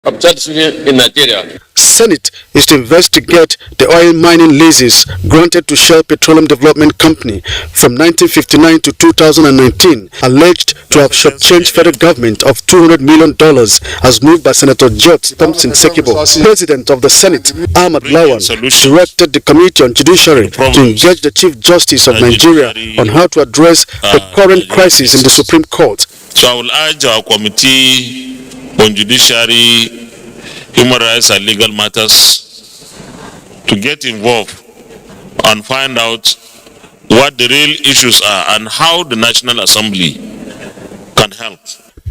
in Nigeria. Senate is to investigate the oil mining leases granted to Shell Petroleum Development Company from 1959 to 2019, alleged to have shortchanged federal government of $200 million, as moved by Senator George Thompson Sekibo. President of the Senate, Ahmad Lawan, directed the Committee on Judiciary to engage the Chief Justice of Nigeria on how to address the current crisis in the Supreme Court. So I will urge our Committee on Judiciary, Human Rights and Legal Matters to get involved and find out what the real issues are and how the National Assembly can help.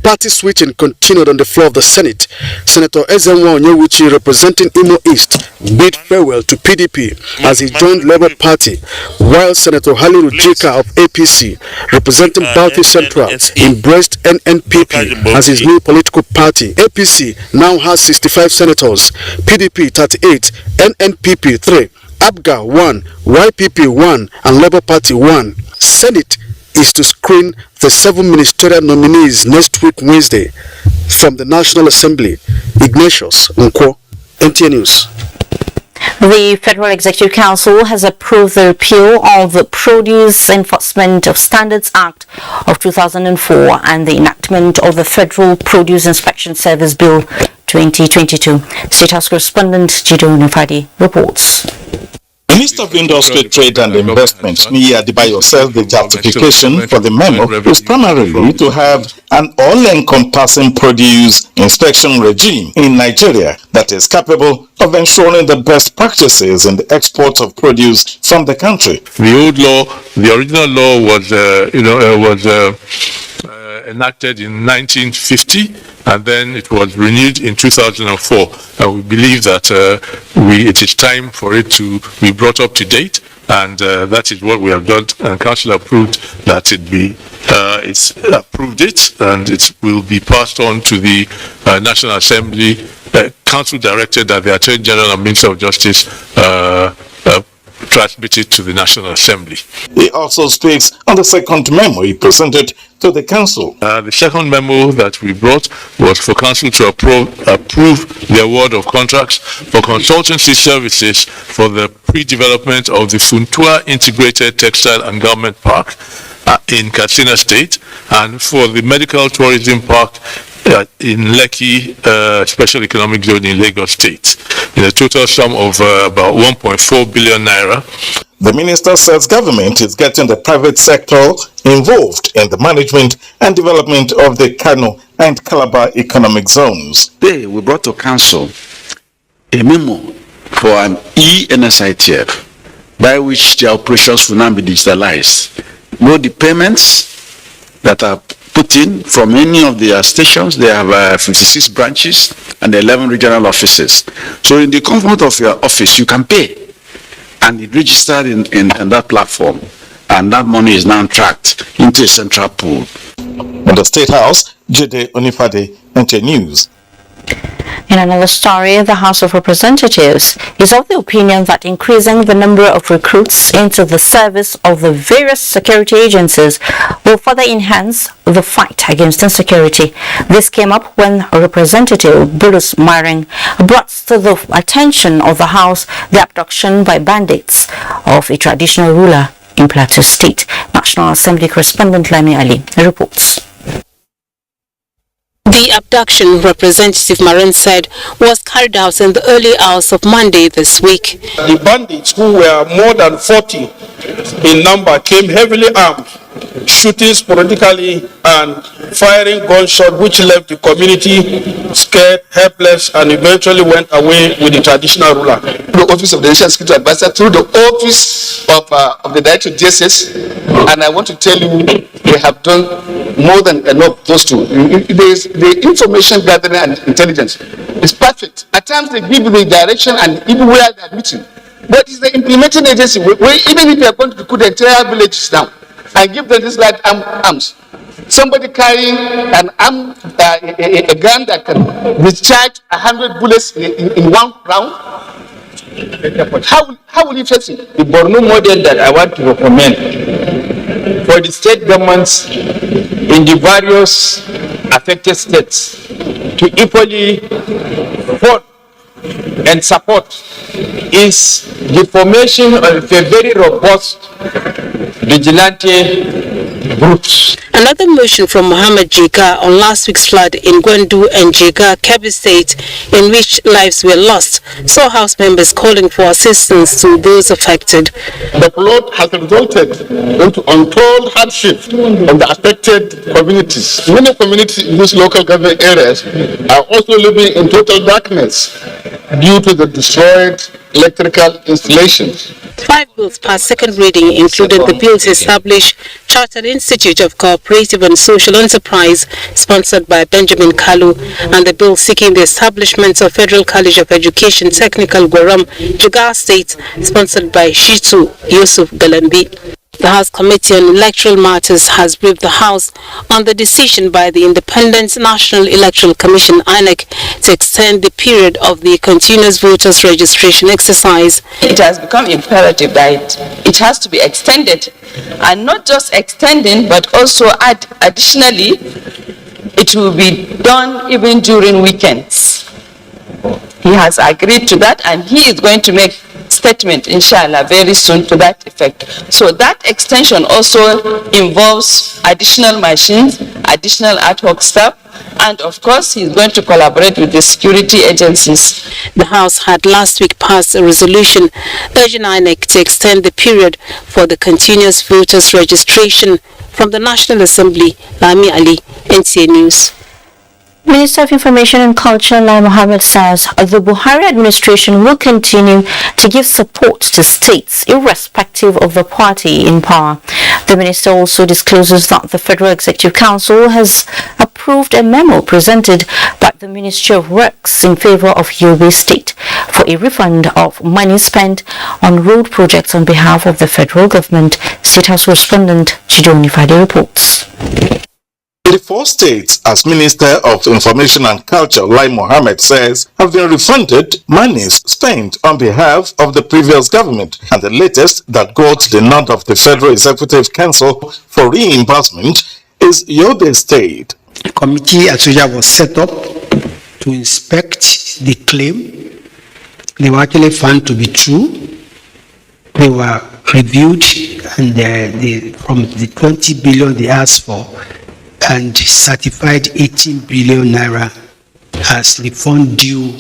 Party switching continued on the floor of the Senate. Senator Ezenwa Onyewuchi, representing Imo East, bid farewell to PDP as he joined Labour Party, while Senator Haliru Jika of APC, representing Bauchi Central, embraced NNPP as his new political party. APC now has 65 senators, PDP 38, NNPP 3, ABGA 1, YPP 1, and Labour Party 1. Senate is to screen the 7 ministerial nominees next week Wednesday from the National Assembly. Ignatius Nkwo, NTA News. The Federal Executive Council has approved the repeal of the Produce Enforcement of Standards Act of 2004 and the enactment of the Federal Produce Inspection Service Bill 2022. State House correspondent Jido Nufadi reports. Minister of Industry, Trade and Investment, Niyi Adebayo, says the justification for the memo is primarily to have an all-encompassing produce inspection regime in Nigeria that is capable of ensuring the best practices in the export of produce from the country. The old law, the original law was enacted in 1950, and then it was renewed in 2004. And we believe that it is time for it to be brought up to date, and that is what we have done. And Council approved that it's approved it, and it will be passed on to the National Assembly. Council directed that the Attorney General and Minister of Justice transmit it to the National Assembly. He also speaks on the second memo he presented to the Council. The second memo that we brought was for Council to approve the award of contracts for consultancy services for the pre-development of the Funtua Integrated Textile and Garment Park in Katsina State, and for the Medical Tourism Park in Lekki Special Economic Zone in Lagos State, in a total sum of about 1.4 billion naira. The minister says government is getting the private sector involved in the management and development of the Kano and Calabar economic zones. Today, we brought to Council a memo for an e-NSITF by which the operations will now be digitalized. Both the payments that are put in from any of their stations, they have 56 branches and 11 regional offices. So in the comfort of your office, you can pay. And it registered in that platform, and that money is now tracked into a central pool. In the State House, Jide Onifade, NTA News. In another story, the House of Representatives is of the opinion that increasing the number of recruits into the service of the various security agencies will further enhance the fight against insecurity. This came up when Representative Bulus Maring brought to the attention of the House the abduction by bandits of a traditional ruler in Plateau State. National Assembly correspondent Lami Ali reports. The abduction, Representative Marin said, was carried out in the early hours of Monday this week. The bandits, who were more than 40 in number, came heavily armed, shooting sporadically and firing gunshots, which left the community scared, helpless, and eventually went away with the traditional ruler. The Office of the National Security Advisor, through the Office of the Director of DSS, and I want to tell you, they have done more than enough, those two. The information gathering and intelligence is perfect. At times they give you the direction and even where they are meeting. But it's the implementing agency, where even if you are going to put the entire villages down and give them this light arms, somebody carrying an arm, a gun that can discharge 100 bullets in one round, how will you face it? The Borno model that I want to recommend for the state governments in the various affected states to equally fund and support is the formation of a very robust vigilante groups. Another motion from Mohammed Jega on last week's flood in Gwandu and Jega, Kebbi State, in which lives were lost, saw House members calling for assistance to those affected. The flood has resulted into untold hardship on the affected communities. Many communities in these local government areas are also living in total darkness due to the destroyed electrical installations. 5 bills passed second reading, including the bill to establish Chartered Institute of Cooperative and Social Enterprise, sponsored by Benjamin Kalu, and the bill seeking the establishment of Federal College of Education Technical Gwaram, Jigawa State, sponsored by Shitu Yusuf Galambi. The House Committee on Electoral Matters has briefed the House on the decision by the Independent National Electoral Commission (INEC) to extend the period of the continuous voters registration exercise. It has become imperative that it has to be extended, and not just extending, but also additionally, it will be done even during weekends. He has agreed to that, and he is going to make statement, inshallah, very soon to that effect. So that extension also involves additional machines, additional ad hoc staff, and of course he's going to collaborate with the security agencies. The House had last week passed a resolution urging INEC to extend the period for the continuous voters registration. From the National Assembly, Lami Ali, NTA News. Minister of Information and Culture, Lai Mohammed, says the Buhari administration will continue to give support to states irrespective of the party in power. The minister also discloses that the Federal Executive Council has approved a memo presented by the Ministry of Works in favor of Yobe State for a refund of money spent on road projects on behalf of the federal government. State House correspondent Chidoni Fade reports. The 4 states, as Minister of Information and Culture, Lai Mohammed says, have been refunded monies spent on behalf of the previous government, and the latest that got the nod of the Federal Executive Council for reimbursement is Yobe State. A committee at Abuja was set up to inspect the claim. They were actually found to be true. They were reviewed, and from the 20 billion they asked for, and certified 18 billion naira as refund due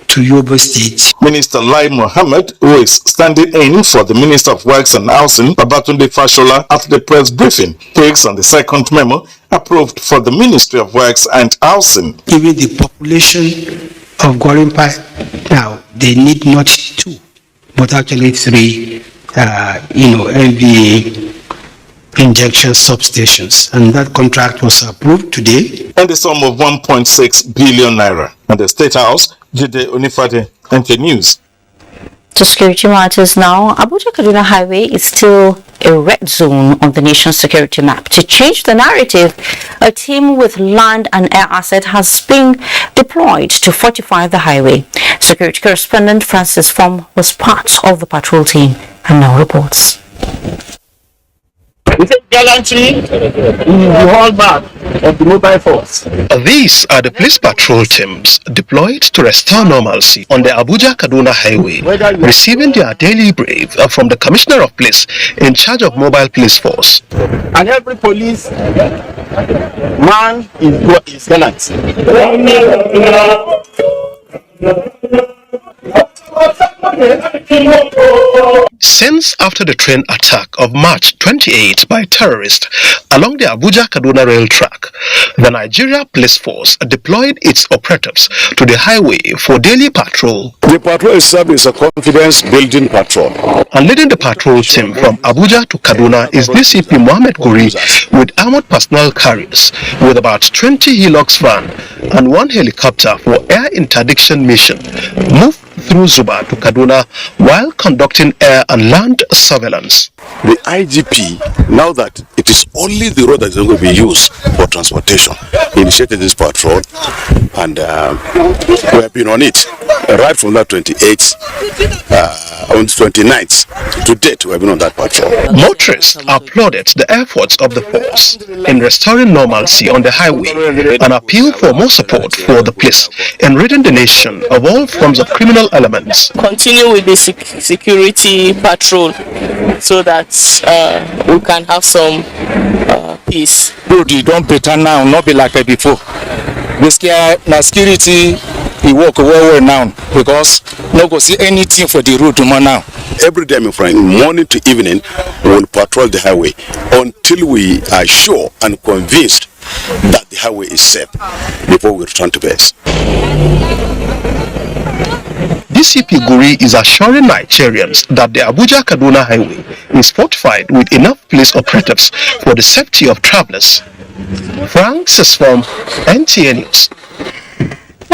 to Yobe State. Minister Lai Mohammed, who is standing in for the Minister of Works and Housing, Babatunde Fashola, at the press briefing, takes on the second memo approved for the Ministry of Works and Housing. Even the population of Gwarimpa now, they need not 2, but actually 3, MVA injection substations, and that contract was approved today. And the sum of 1.6 billion naira. And the State House, Jide Onifade, NT News. To security matters now, Abuja Kaduna Highway is still a red zone on the nation's security map. To change the narrative, a team with land and air asset has been deployed to fortify the highway. Security correspondent Francis Fom was part of the patrol team and now reports. We take gallantry in the hallmark of the mobile force. These are the police patrol teams deployed to restore normalcy on the Abuja-Kaduna highway, receiving their daily brief from the Commissioner of Police in charge of mobile police force. And every police man is gallant. Since after the train attack of March 28 by terrorists along the Abuja-Kaduna rail track, the Nigeria Police Force deployed its operatives to the highway for daily patrol. The patrol itself is a confidence-building patrol. And leading the patrol team from Abuja to Kaduna is DCP Mohammed Guri with armored personnel carriers with about 20 Hilux van and 1 helicopter for air interdiction mission, moved through Zuba to Kaduna while conducting air and land surveillance. The IGP, now that it is only the road that is going to be used for transportation, initiated this patrol, and we have been on it right from that 28th on the 29th to date. We have been on that patrol. Motorists applauded the efforts of the force in restoring normalcy on the highway and appeal for more support for the police in ridding the nation of all forms of criminal elements. Continue with the security patrol so that we can have some peace. You don't pretend now, not be like before. Basically, security, we work well now because no go see anything for the road tomorrow now. Every day, my friend, morning to evening, we will patrol the highway until we are sure and convinced that the highway is safe before we return to base. DCP Guri is assuring Nigerians that the Abuja-Kaduna highway is fortified with enough police operatives for the safety of travelers. Francis from NTA News.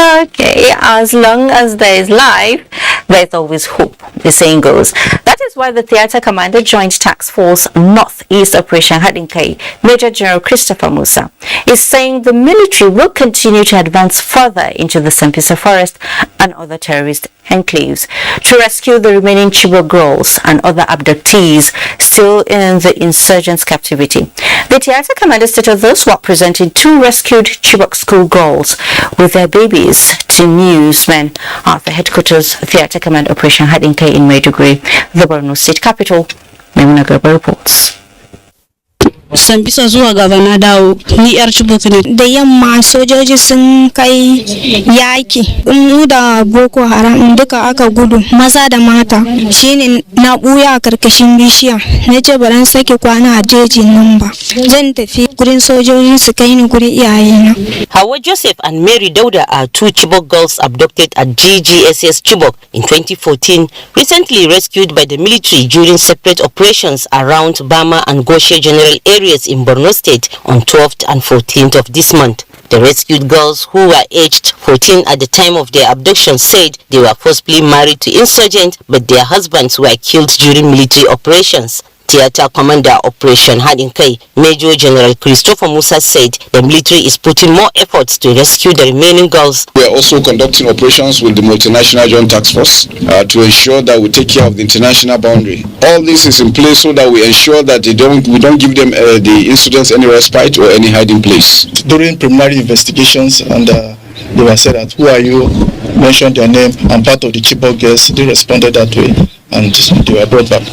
Okay, as long as there is life, there's always hope, the saying goes. That is why the Theatre Commander Joint Task Force Northeast Operation Hadinkai, Major General Christopher Musa, is saying the military will continue to advance further into the Sambisa Forest and other terrorist enclaves to rescue the remaining Chibok girls and other abductees still in the insurgents' captivity. The Theatre Commander stated those were presenting 2 rescued Chibok school girls with their babies to newsmen at the headquarters Theatre Command Operation Hadinkai in Maiduguri, the Borno state capital. Memuna Garba reports. Sambisa zuwa gaba na dawo ni yar Chibok ne da yamma sojoji sun kai yaki mu da Boko Haram duka aka gudu maza da mata shine na buya a karkashin bishiya nace baran sake kwana a jejin nan ba zan tafi gurin sojoji su kai ni gurin iyayena. Hawa Joseph and Mary Dauda are 2 Chibok girls abducted at GGSS Chibok in 2014, recently rescued by the military during separate operations around Bama and Goshe General areas in Borno State on 12th and 14th of this month. The rescued girls, who were aged 14 at the time of their abduction, said they were forcibly married to insurgents, but their husbands were killed during military operations. Theatre Commander Operation Hadinkai, Major General Christopher Musa, said the military is putting more efforts to rescue the remaining girls. We are also conducting operations with the multinational joint task force to ensure that we take care of the international boundary. All this is in place so that we ensure that we don't give them the incidents any respite or any hiding place. During preliminary investigations, and they were said that, who are you? Mentioned their name, and part of the Chibok girls, they responded that way, and they were brought back.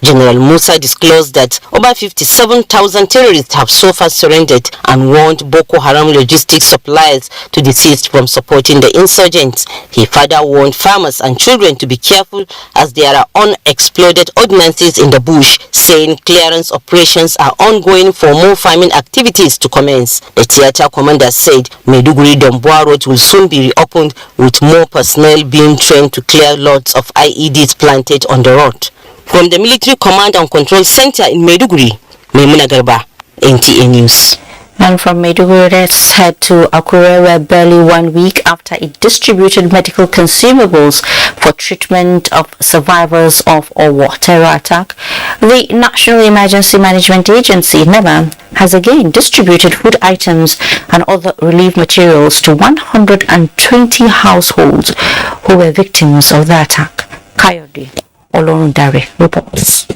General Musa disclosed that over 57,000 terrorists have so far surrendered and warned Boko Haram logistics suppliers to desist from supporting the insurgents. He further warned farmers and children to be careful as there are unexploded ordnances in the bush, saying clearance operations are ongoing for more farming activities to commence. The theatre commander said Maiduguri Domboa Road will soon be reopened with more personnel being trained to clear lots of IEDs planted on the road. From the Military Command and Control Center in Maiduguri, Memuna Garba, NTA News. And from Maiduguri, let's head to Akure, where barely 1 week after it distributed medical consumables for treatment of survivors of a war terror attack, the National Emergency Management Agency, NEMA, has again distributed food items and other relief materials to 120 households who were victims of the attack. Kayode Olorundare reports.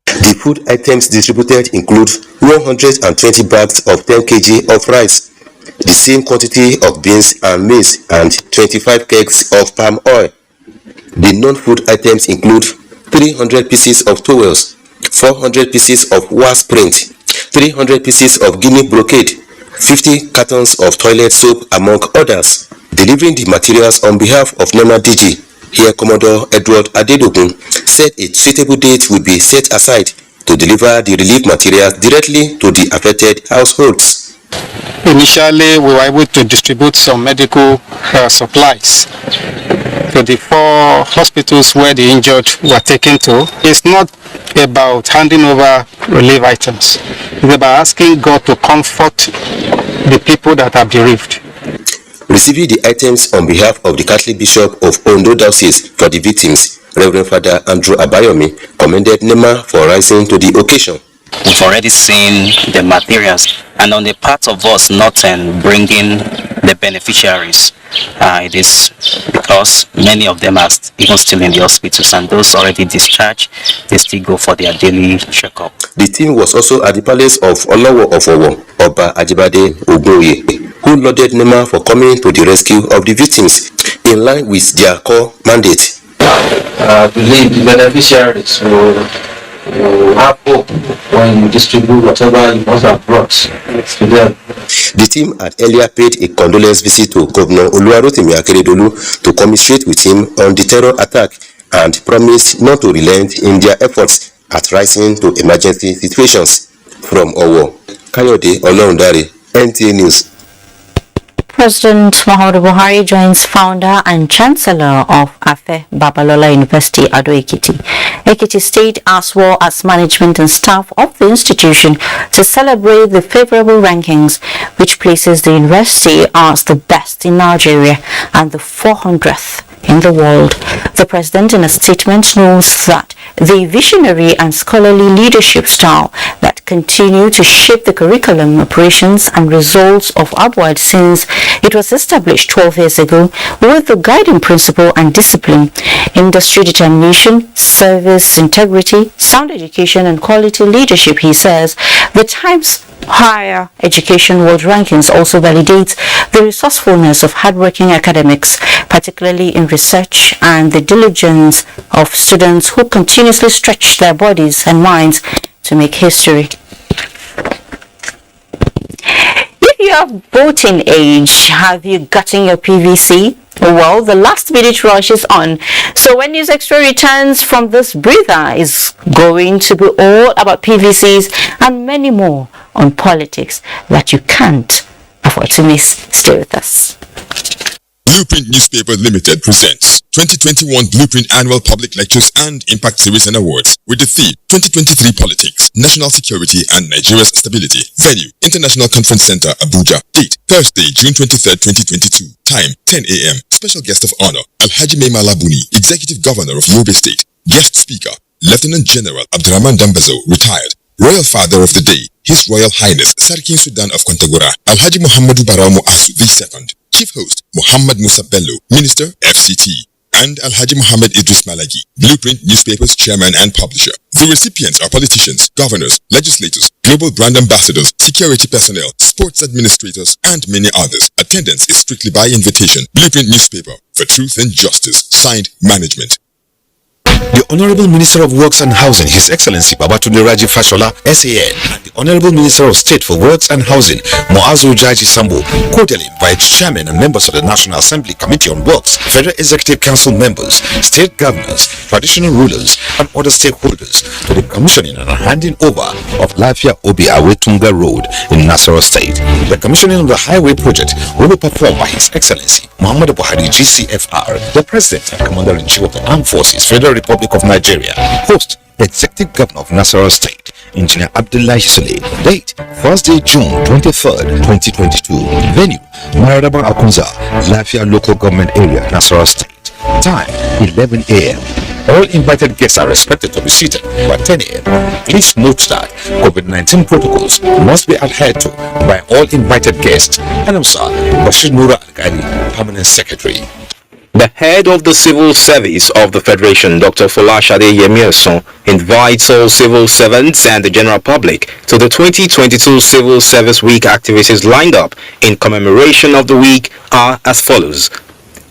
The food items distributed include 120 bags of 10 kg of rice, the same quantity of beans and maize, and 25 kegs of palm oil. The non-food items include 300 pieces of towels, 400 pieces of wasp print, 300 pieces of Guinea brocade, 50 cartons of toilet soap, among others. Delivering the materials on behalf of NEMA DG, here Commodore Edward Adedogun, said a suitable date will be set aside to deliver the relief materials directly to the affected households. Initially, we were able to distribute some medical supplies to the 4 hospitals where the injured were taken to. It's not about handing over relief items. It's about asking God to comfort the people that are bereaved. Receiving the items on behalf of the Catholic Bishop of Ondo Diocese for the victims, Reverend Father Andrew Abayomi commended NEMA for rising to the occasion. We've already seen the materials, and on the part of us not bringing the beneficiaries, it is because many of them are even still in the hospitals, and those already discharged, they still go for their daily checkup. The team was also at the palace of Olowo of Owo, Oba Ajibade Ogoye, who lauded NEMA for coming to the rescue of the victims in line with their core mandate. I believe the beneficiaries will have hope when you distribute whatever you must have brought to them. The team had earlier paid a condolence visit to Governor Oluwarotimi Akeredolu to commiserate with him on the terror attack and promised not to relent in their efforts at rising to emergency situations. From Owo, Kayode Olorundare, NTA News. President Muhammadu Buhari joins founder and chancellor of Afe Babalola University, Ado Ekiti, Ekiti State, as well as management and staff of the institution to celebrate the favorable rankings, which places the university as the best in Nigeria and the 400th in the world. The president, in a statement, notes that the visionary and scholarly leadership style that continue to shape the curriculum, operations and results of Abuja since it was established 12 years ago, with the guiding principle and discipline, industry determination, service integrity, sound education and quality leadership. He says the Times Higher Education World Rankings also validates the resourcefulness of hardworking academics, particularly in research, and the diligence of students who continuously stretch their bodies and minds to make history. If you are voting age, have you gotten your PVC? Well, the last minute rush is on. So when News Extra returns from this breather, is going to be all about PVCs and many more on politics that you can't afford to miss. Stay with us. Blueprint Newspaper Limited presents 2021 Blueprint Annual Public Lectures and Impact Series and Awards with the theme 2023 Politics, National Security and Nigeria's Stability. Venue, International Conference Center, Abuja. Date, Thursday, June 23rd, 2022. Time, 10 a.m. Special guest of honor, Alhaji Maima Labuni, Executive Governor of Yobe State. Guest speaker, Lieutenant General Abdurrahman Dambazo, retired. Royal Father of the Day, His Royal Highness Sarkin Sudan of Kontagora, Alhaji Muhammadu Barau Muazu II. Chief host, Muhammad Musa Bello, Minister, FCT. And Alhaji Muhammad Idris Malagi, Blueprint Newspaper's chairman and publisher. The recipients are politicians, governors, legislators, global brand ambassadors, security personnel, sports administrators, and many others. Attendance is strictly by invitation. Blueprint Newspaper, for truth and justice. Signed, Management. The Honorable Minister of Works and Housing, His Excellency Babatunde Raji Fashola, SAN, and the Honorable Minister of State for Works and Housing, Muazu Jaji Sambo, cordially invite Chairman and members of the National Assembly Committee on Works, Federal Executive Council members, state governors, traditional rulers, and other stakeholders to the commissioning and handing over of Lafia Obi Awetunga Road in Nasarawa State. The commissioning of the highway project will be performed by His Excellency Muhammadu Buhari, GCFR, the President and Commander-in-Chief of the Armed Forces, Federal Republic of Nigeria. Host, the Executive Governor of Nasarawa State, Engineer Abdullahi Sule. Date, Thursday, June 23rd, 2022. Venue, Maritime Akunza, Lafia Local Government Area, Nasarawa State. Time, 11 a.m. All invited guests are expected to be seated by 10 a.m. Please note that COVID-19 protocols must be adhered to by all invited guests. Announcer Bashir Nura Al-Ghani, Permanent Secretary. The head of the Civil Service of the Federation, Dr. Folashade Yemioson, invites all civil servants and the general public to the 2022 Civil Service Week activities lined up in commemoration of the week are as follows.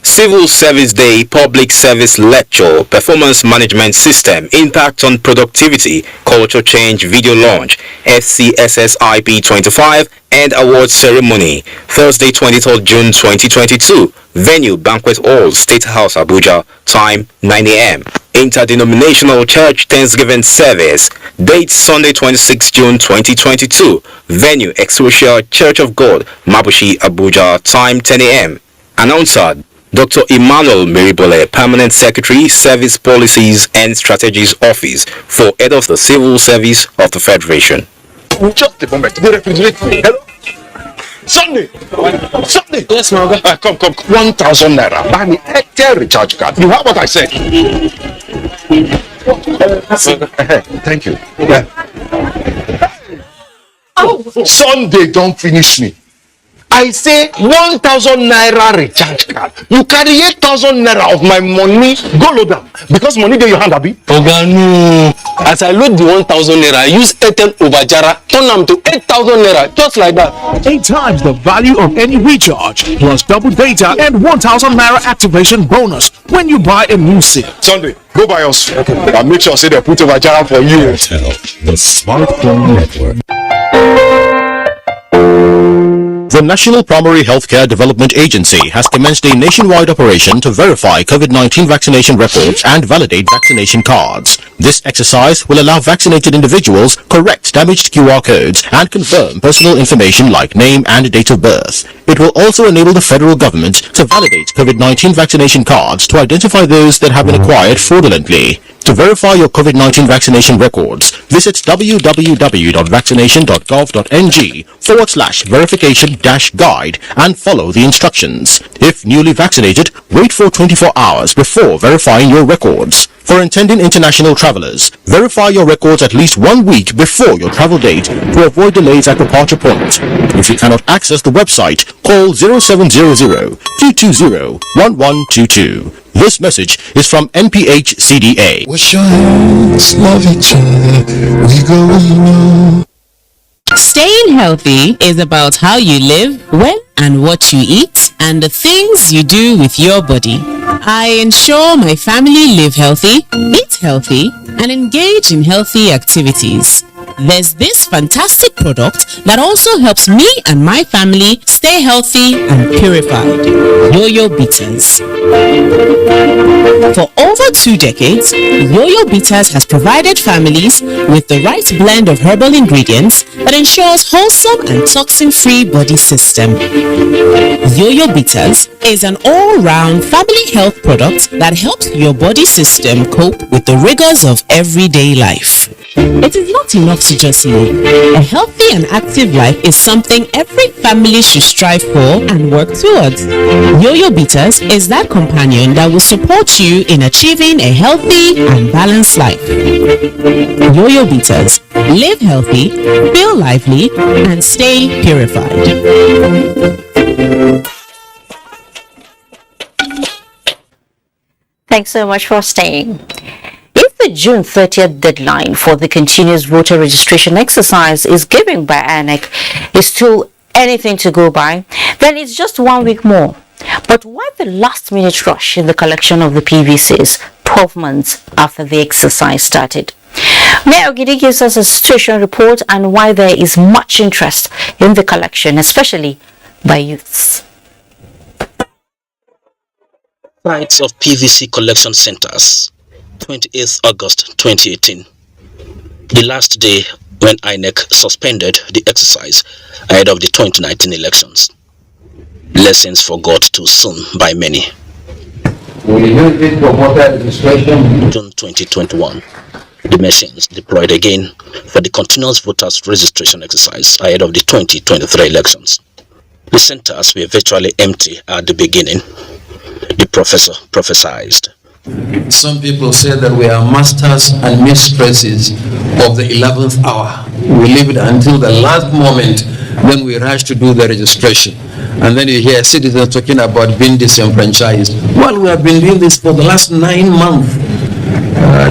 Civil Service Day, Public Service Lecture, Performance Management System, Impact on Productivity, Culture Change Video Launch, FCSSIP 25, and Award Ceremony, Thursday 23rd June 2022. Venue, Banquet Hall, State House, Abuja. Time, 9 a.m. Interdenominational Church Thanksgiving Service. Date, Sunday 26 June 2022. Venue, Exousia Church of God, Mabushi, Abuja. Time, 10 a.m. Announcer, Dr. Emmanuel Meribole, Permanent Secretary, Service Policies and Strategies Office for Head of the Civil Service of the Federation. Just a moment. The refrigerator. Hello? Sunday. Yes, Mama. Come. 1,000 naira. Buy me Airtel recharge card. You have what I said. Thank you. Yeah. Sunday don't finish me. I say 1,000 naira recharge card. You carry 8,000 naira of my money, go load them. Because money in your hand, Abi. Oga, no. As I load the 1,000 naira, I use Airtel Obajara, turn them to 8,000 naira, just like that. 8 times the value of any recharge, plus double data and 1,000 naira activation bonus when you buy a new SIM. Sunday, go buy us. Okay. And make sure say they put Obajara for you. The Smartphone Network. The National Primary Healthcare Development Agency has commenced a nationwide operation to verify COVID-19 vaccination records and validate vaccination cards. This exercise will allow vaccinated individuals correct damaged QR codes and confirm personal information like name and date of birth. It will also enable the federal government to validate COVID-19 vaccination cards to identify those that have been acquired fraudulently. To verify your COVID-19 vaccination records, visit www.vaccination.gov.ng/verification-guide and follow the instructions. If newly vaccinated, wait for 24 hours before verifying your records. For intending international travelers, verify your records at least 1 week before your travel date to avoid delays at departure point. If you cannot access the website, call 0700-220-1122. This message is from NPHCDA. Wash your hands, love each other, we go along. Staying healthy is about how you live, when and what you eat, and the things you do with your body. I ensure my family live healthy, eat healthy, and engage in healthy activities. There's this fantastic product that also helps me and my family stay healthy and purified. Yo-Yo Bitters. For over 2 decades, Yo-Yo Bitters has provided families with the right blend of herbal ingredients that ensures wholesome and toxin-free body system. Yo-Yo Bitters is an all-round family health product that helps your body system cope with the rigors of everyday life. It is not enough to just live. A healthy and active life is something every family should strive for and work towards. Yo-Yo Bitters is that companion that will support you in achieving a healthy and balanced life. Yo-Yo Bitters. Live healthy, feel lively, and stay purified. Thanks so much for staying. If the June 30th deadline for the continuous voter registration exercise is given by INEC is still anything to go by, then it's just 1 week more. But why the last-minute rush in the collection of the PVCs 12 months after the exercise started? Mayor Ogidi gives us a situation report and why there is much interest in the collection, especially by youths. Sites of PVC collection centers, 28th August 2018, the last day when INEC suspended the exercise ahead of the 2019 elections. Lessons forgot too soon by many. We use it for voter registration. June 2021, the machines deployed again for the continuous voters registration exercise ahead of the 2023 elections. The centers were virtually empty at the beginning. The professor prophesied. Some people say that we are masters and mistresses of the 11th hour. We leave it until the last moment, then we rush to do the registration. And then you hear citizens talking about being disenfranchised. Well, we have been doing this for the last 9 months.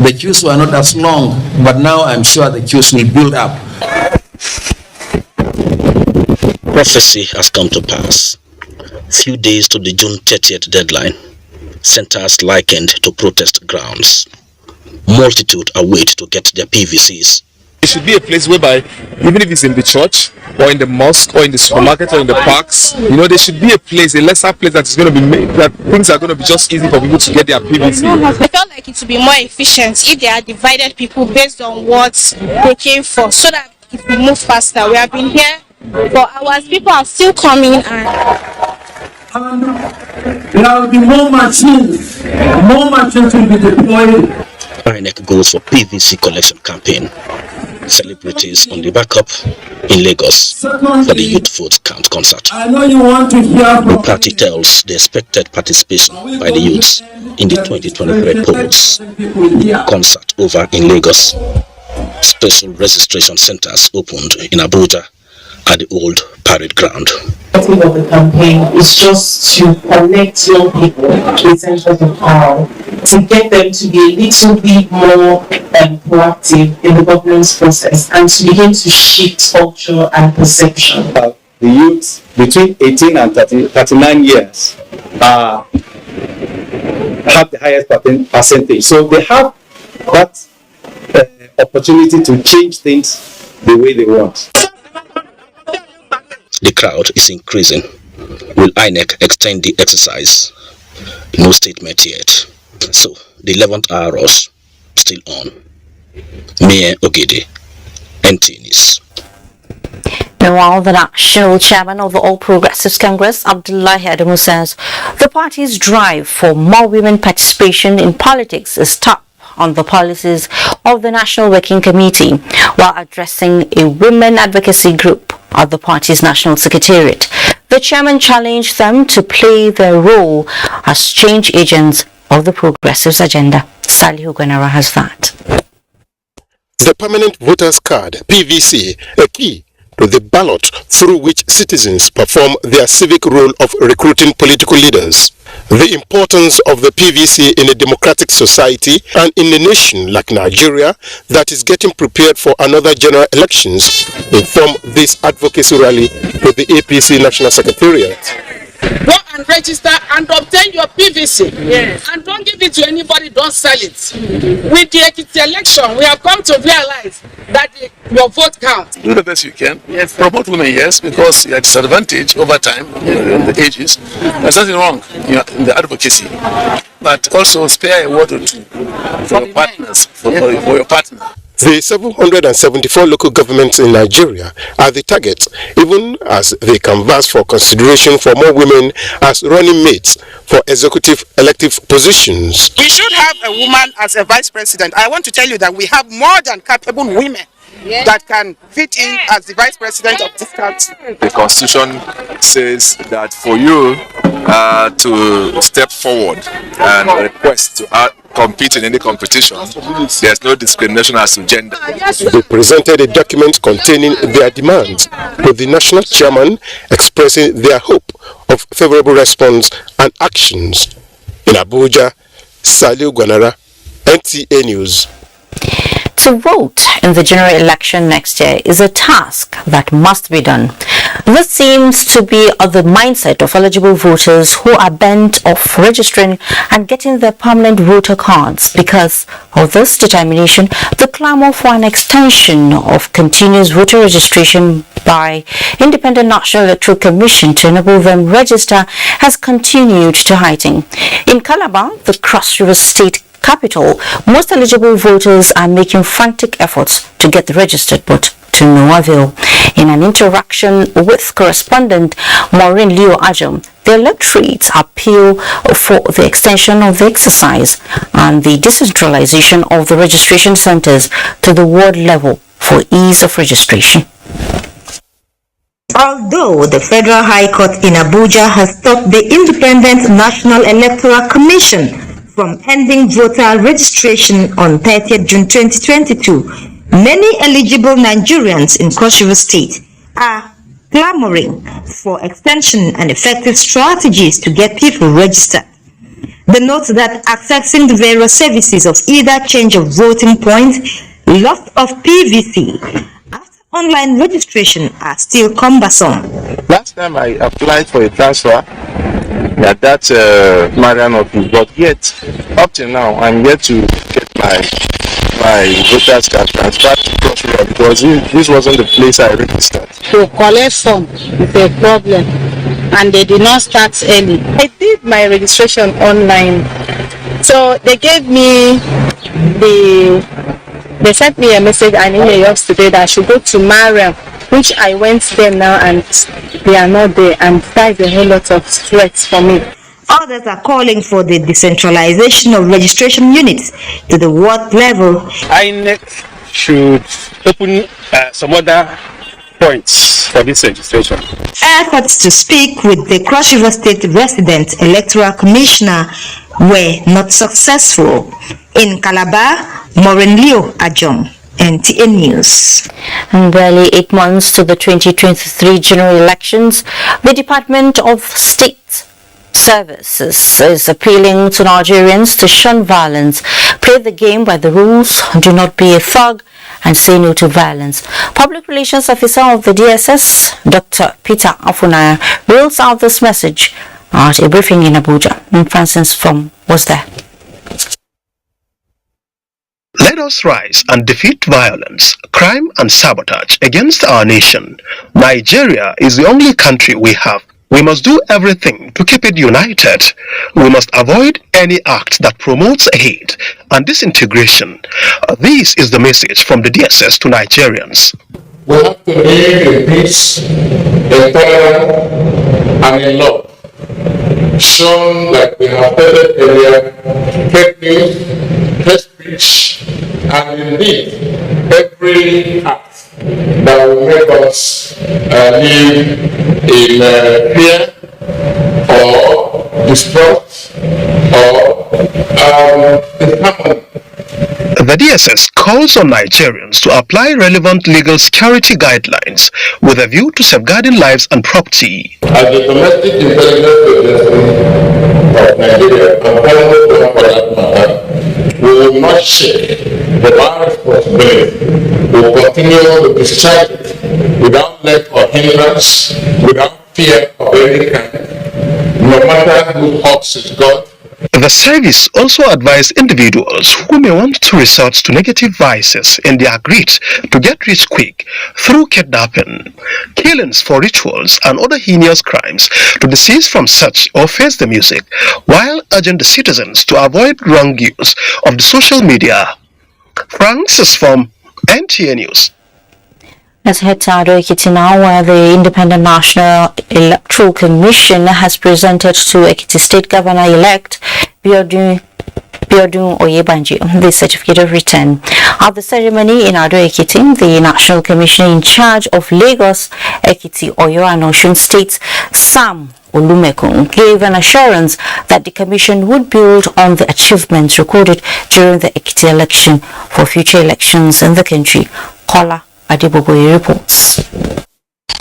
The queues were not as long, but now I'm sure the queues will build up. Prophecy has come to pass. Few days to the June 30th deadline, centers likened to protest grounds. Multitude await to get their PVCs. It should be a place whereby, even if it's in the church, or in the mosque, or in the supermarket, or in the parks, there should be a place, a lesser place that is going to be made, that things are going to be just easy for people to get their PVC. I felt like it would be more efficient if they had divided people based on what they came for, so that it will move faster. We have been here for hours, people are still coming, and there will be more machines will be deployed. INEC goes for PVC collection campaign. Celebrities on the backup in Lagos for the youth vote count concert. The party tells the expected participation by the youths in the 2023 polls. Concert over in Lagos. Special registration centers opened in Abuja at the old parade ground. The objective of the campaign is just to connect young people with centers of power, to get them to be a little bit more proactive in the governance process and to begin to shift culture and perception. The youth between 18 and 39 years have the highest percentage. So they have that opportunity to change things the way they want. The crowd is increasing. Will INEC extend the exercise? No statement yet. So the 11th hour was still on. Mayor Ogede, NT News. Meanwhile, the national chairman of the All Progressives Congress, Abdullahi Adamu, says the party's drive for more women participation in politics is top on the policies of the National Working Committee while addressing a women advocacy group at the party's national secretariat. The chairman challenged them to play their role as change agents of the progressives agenda. Salihu Ganara has that. The Permanent Voters Card, PVC, a key to the ballot through which citizens perform their civic role of recruiting political leaders. The importance of the PVC in a democratic society and in a nation like Nigeria that is getting prepared for another general elections inform this advocacy rally to the APC National Secretariat. Go and register and obtain your PVC. Yes. And don't give it to anybody, don't sell it. With the election, we have come to realize that your vote counts. Do the best you can. Yes. Promote women, yes, because you are disadvantaged over time in the ages. There's nothing wrong in the advocacy. But also spare a word or two for your partners, for your partner. The 774 local governments in Nigeria are the target, even as they canvass for consideration for more women as running mates for executive elective positions. We should have a woman as a vice president. I want to tell you that we have more than capable women that can fit in as the vice president of this country. The Constitution says that for you to step forward and request to compete in any competition, there's no discrimination as to gender. They presented a document containing their demands to the national chairman, expressing their hope of favorable response and actions. In Abuja, Saliu Gwanara, NTA News. To vote in the general election next year is a task that must be done. This seems to be the mindset of eligible voters who are bent off registering and getting their permanent voter cards. Because of this determination, the clamor for an extension of continuous voter registration by Independent National Electoral Commission to enable them register has continued to heighten. In Calabar, the Cross River State capital, most eligible voters are making frantic efforts to get registered, but to no avail. In an interaction with correspondent Maureen Leo Ajam, the electorates appeal for the extension of the exercise and the decentralization of the registration centers to the ward level for ease of registration. Although the Federal High Court in Abuja has stopped the Independent National Electoral Commission from ending voter registration on 30th June 2022, many eligible Nigerians in Cross River State are clamoring for extension and effective strategies to get people registered. They note that accessing the various services of either change of voting points, loss of PVC, after online registration are still cumbersome. Last time I applied for a transfer, that's Marian office, but yet up till now I'm yet to get my voters card transferred to Cross River because this wasn't the place I registered. To collect form is a problem, and they did not start early. I did my registration online, so they gave me they sent me a message and email yesterday that I should go to Mariam, which I went there now and they are not there, and that is a whole lot of stress for me. Others are calling for the decentralization of registration units to the ward level. INEC should open some other points for this registration. Efforts to speak with the Cross River State resident electoral commissioner were not successful. In Calabar, Maureen Leo Ajong, NTA News. And barely 8 months to the 2023 general elections, the Department of State Services is appealing to Nigerians to shun violence, play the game by the rules, do not be a thug, and say no to violence. Public Relations Officer of the DSS, Dr. Peter Afunaya, rolls out this message at a briefing in Abuja. And Francis From was there. Let us rise and defeat violence, crime and sabotage against our nation. Nigeria is the only country we have. We must do everything to keep it united. We must avoid any act that promotes hate and disintegration. This is the message from the DSS to Nigerians. We have to live in peace, in tolerance, and in love. Shown like we have stated earlier, fake news, hate speech, and indeed every act that will make us live in fear or distrust or disharmony. The DSS calls on Nigerians to apply relevant legal security guidelines with a view to safeguarding lives and property. As the domestic intelligence agency of Nigeria, and Commonwealth for that matter, we will not shake the our responsibility. We will continue to discharge it without let or hindrance, without fear of any kind, no matter who opts God. The service also advised individuals who may want to resort to negative vices in their greed to get rich quick through kidnapping, killings for rituals and other heinous crimes to desist from such or face the music, while urging the citizens to avoid wrong use of the social media. Francis from NTA News. Let's head to Ado Ekiti now, where the Independent National Electoral Commission has presented to Ekiti State Governor-elect Biodun Oyebanji the certificate of return. At the ceremony in Ado Ekiti, the National Commissioner in charge of Lagos, Ekiti, Oyo and Osun states, Sam Olumekun, gave an assurance that the Commission would build on the achievements recorded during the Ekiti election for future elections in the country. Kola Adebogoye reports.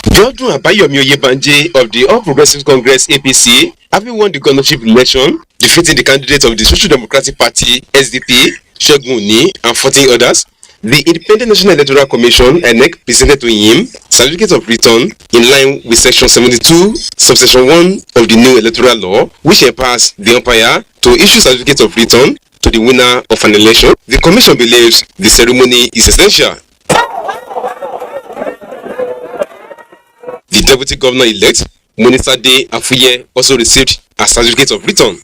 Biodun Oyebanji of the All Progressives Congress APC, having won the governorship election, defeating the candidate of the Social Democratic Party SDP, Segun Oni, and 14 others, the Independent National Electoral Commission (INEC) presented to him certificate of return in line with Section 72, Subsection 1 of the new electoral law, which empowers the umpire to issue certificate of return to the winner of an election. The Commission believes the ceremony is essential. The Deputy Governor-elect, Monisade Afuye, also received a certificate of return.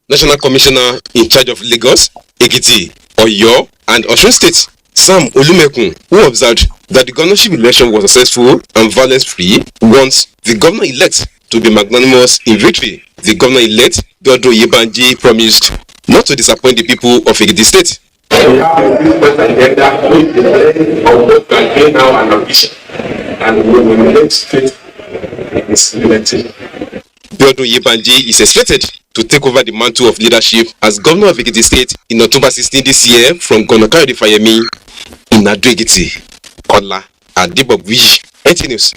National Commissioner in charge of Lagos, Ekiti, Oyo, and Osun State, Sam Olumekun, who observed that the governorship election was successful and violence-free, wants the governor-elect to be magnanimous in victory. The governor-elect, Biodun Oyebanji, promised not to disappoint the people of Ekiti State. We have this agenda with the blend of both campaign now and ambition, and we will make straight in this election. Biodun Oyebanji is expected to take over the mantle of leadership as governor of Ekiti State in October 16 this year from Governor Kayode Fayemi in Ado Ekiti. Kola Adebogoye, NTA News.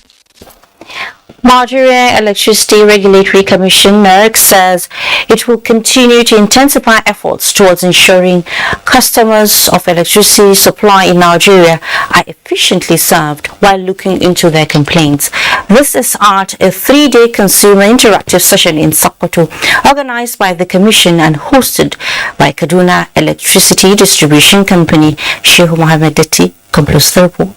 Nigerian Electricity Regulatory Commission (NERC) says it will continue to intensify efforts towards ensuring customers of electricity supply in Nigeria are efficiently served while looking into their complaints. This is at a 3-day consumer interactive session in Sokoto, organized by the Commission and hosted by Kaduna Electricity Distribution Company. Shehu Mohammed Detti completes the report.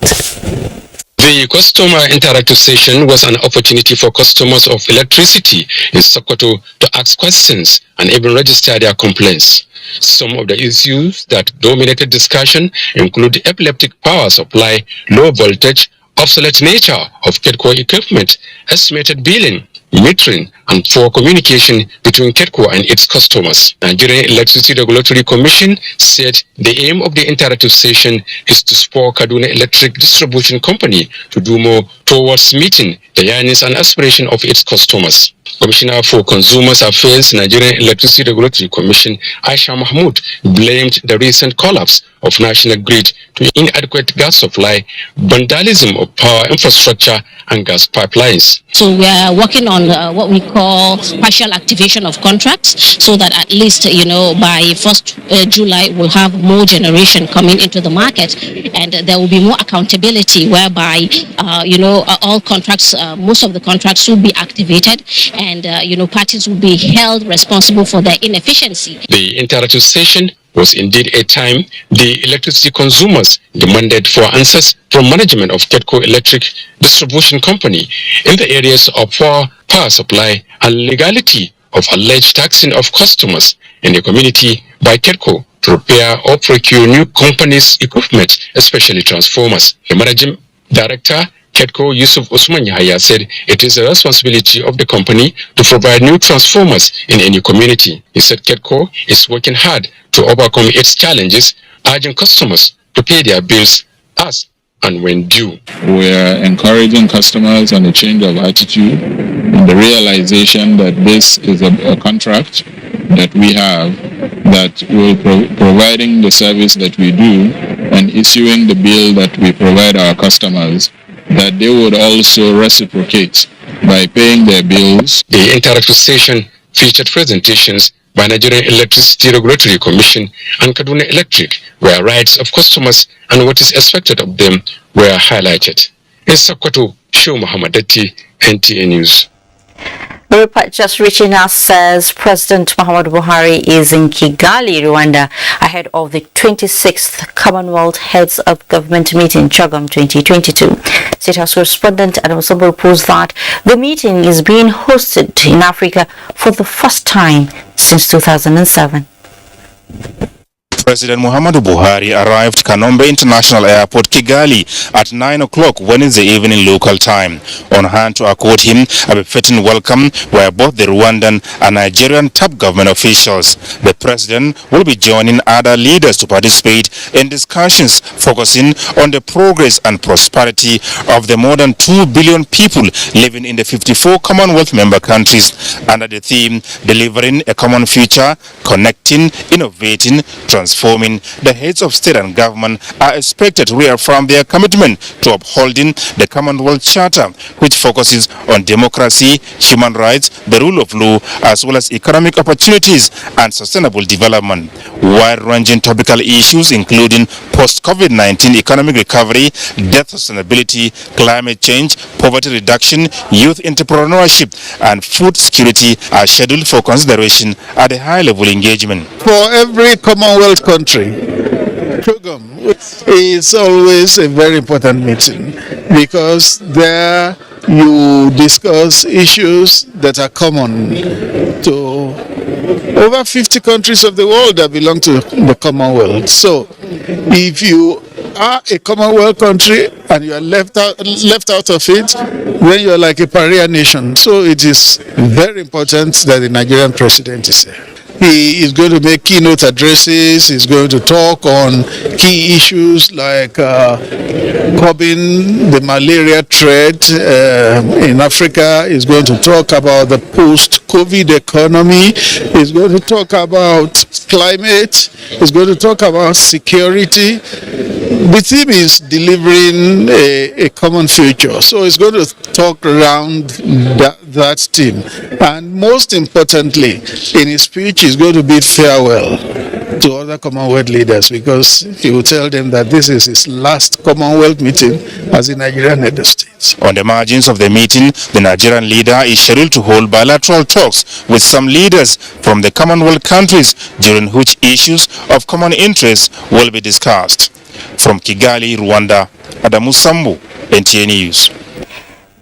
The customer interactive session was an opportunity for customers of electricity in Sokoto to ask questions and even register their complaints. Some of the issues that dominated discussion include the epileptic power supply, low voltage, obsolete nature of KEDCO equipment, estimated billing, metering, and poor communication between KEDCO and its customers. Nigerian Electricity Regulatory Commission said the aim of the interactive session is to spur Kaduna Electric Distribution Company to do more towards meeting the yearnings and aspirations of its customers. Commissioner for Consumers Affairs, Nigerian Electricity Regulatory Commission, Aisha Mahmood, blamed the recent collapse of national grid to inadequate gas supply, vandalism of power infrastructure, and gas pipelines. So we are working on what we call partial activation of contracts, so that at least, by 1st July, we'll have more generation coming into the market, and there will be more accountability whereby, all contracts, most of the contracts will be activated, and, parties will be held responsible for their inefficiency. The interactive session was indeed a time the electricity consumers demanded for answers from management of KEDCO Electric Distribution Company in the areas of power supply and legality of alleged taxing of customers in the community by KEDCO to repair or procure new companies' equipment, especially transformers. The managing director, KEDCO Yusuf Usman Yahya, said it is the responsibility of the company to provide new transformers in any community. He said KEDCO is working hard to overcome its challenges, urging customers to pay their bills as and when due. We are encouraging customers on a change of attitude and the realization that this is a contract that we have that will providing the service that we do and issuing the bill that we provide our customers, that they would also reciprocate by paying their bills. The interactive session featured presentations by Nigerian Electricity Regulatory Commission and Kaduna Electric, where rights of customers and what is expected of them were highlighted. In Sokoto, Show Muhammadati, NTA News. The report just reaching us says President Muhammadu Buhari is in Kigali, Rwanda, ahead of the 26th Commonwealth Heads of Government meeting, CHOGM 2022. State House correspondent Adam Sobo reports that the meeting is being hosted in Africa for the first time since 2007. President Muhammadu Buhari arrived Kanombe International Airport, Kigali, at 9 o'clock Wednesday evening local time. On hand to accord him a befitting welcome were both the Rwandan and Nigerian top government officials. The president will be joining other leaders to participate in discussions focusing on the progress and prosperity of the more than 2 billion people living in the 54 Commonwealth member countries under the theme Delivering a Common Future, Connecting, Innovating, Transforming. The heads of state and government are expected to reaffirm their commitment to upholding the Commonwealth Charter, which focuses on democracy, human rights, the rule of law, as well as economic opportunities and sustainable development. Wide-ranging topical issues including post-COVID-19 economic recovery, debt sustainability, climate change, poverty reduction, youth entrepreneurship, and food security are scheduled for consideration at a high-level engagement. For every Commonwealth country, CHOGM is always a very important meeting because there you discuss issues that are common to over 50 countries of the world that belong to the Commonwealth. So if you are a Commonwealth country and you are left out of it, then you are like a pariah nation. So it is very important that the Nigerian president is there. He is going to make keynote addresses. He's going to talk on key issues like curbing the malaria threat in Africa. He's going to talk about the post-COVID economy. He's going to talk about climate. He's going to talk about security. The theme is delivering a common future. So he's going to talk around that theme. And most importantly, in his speech, he's going to bid farewell to other Commonwealth leaders because he will tell them that this is his last Commonwealth meeting as the Nigerian head of state. On the margins of the meeting, the Nigerian leader is scheduled to hold bilateral talks with some leaders from the Commonwealth countries, during which issues of common interest will be discussed. From Kigali, Rwanda, Adamu Sambu, NTA News.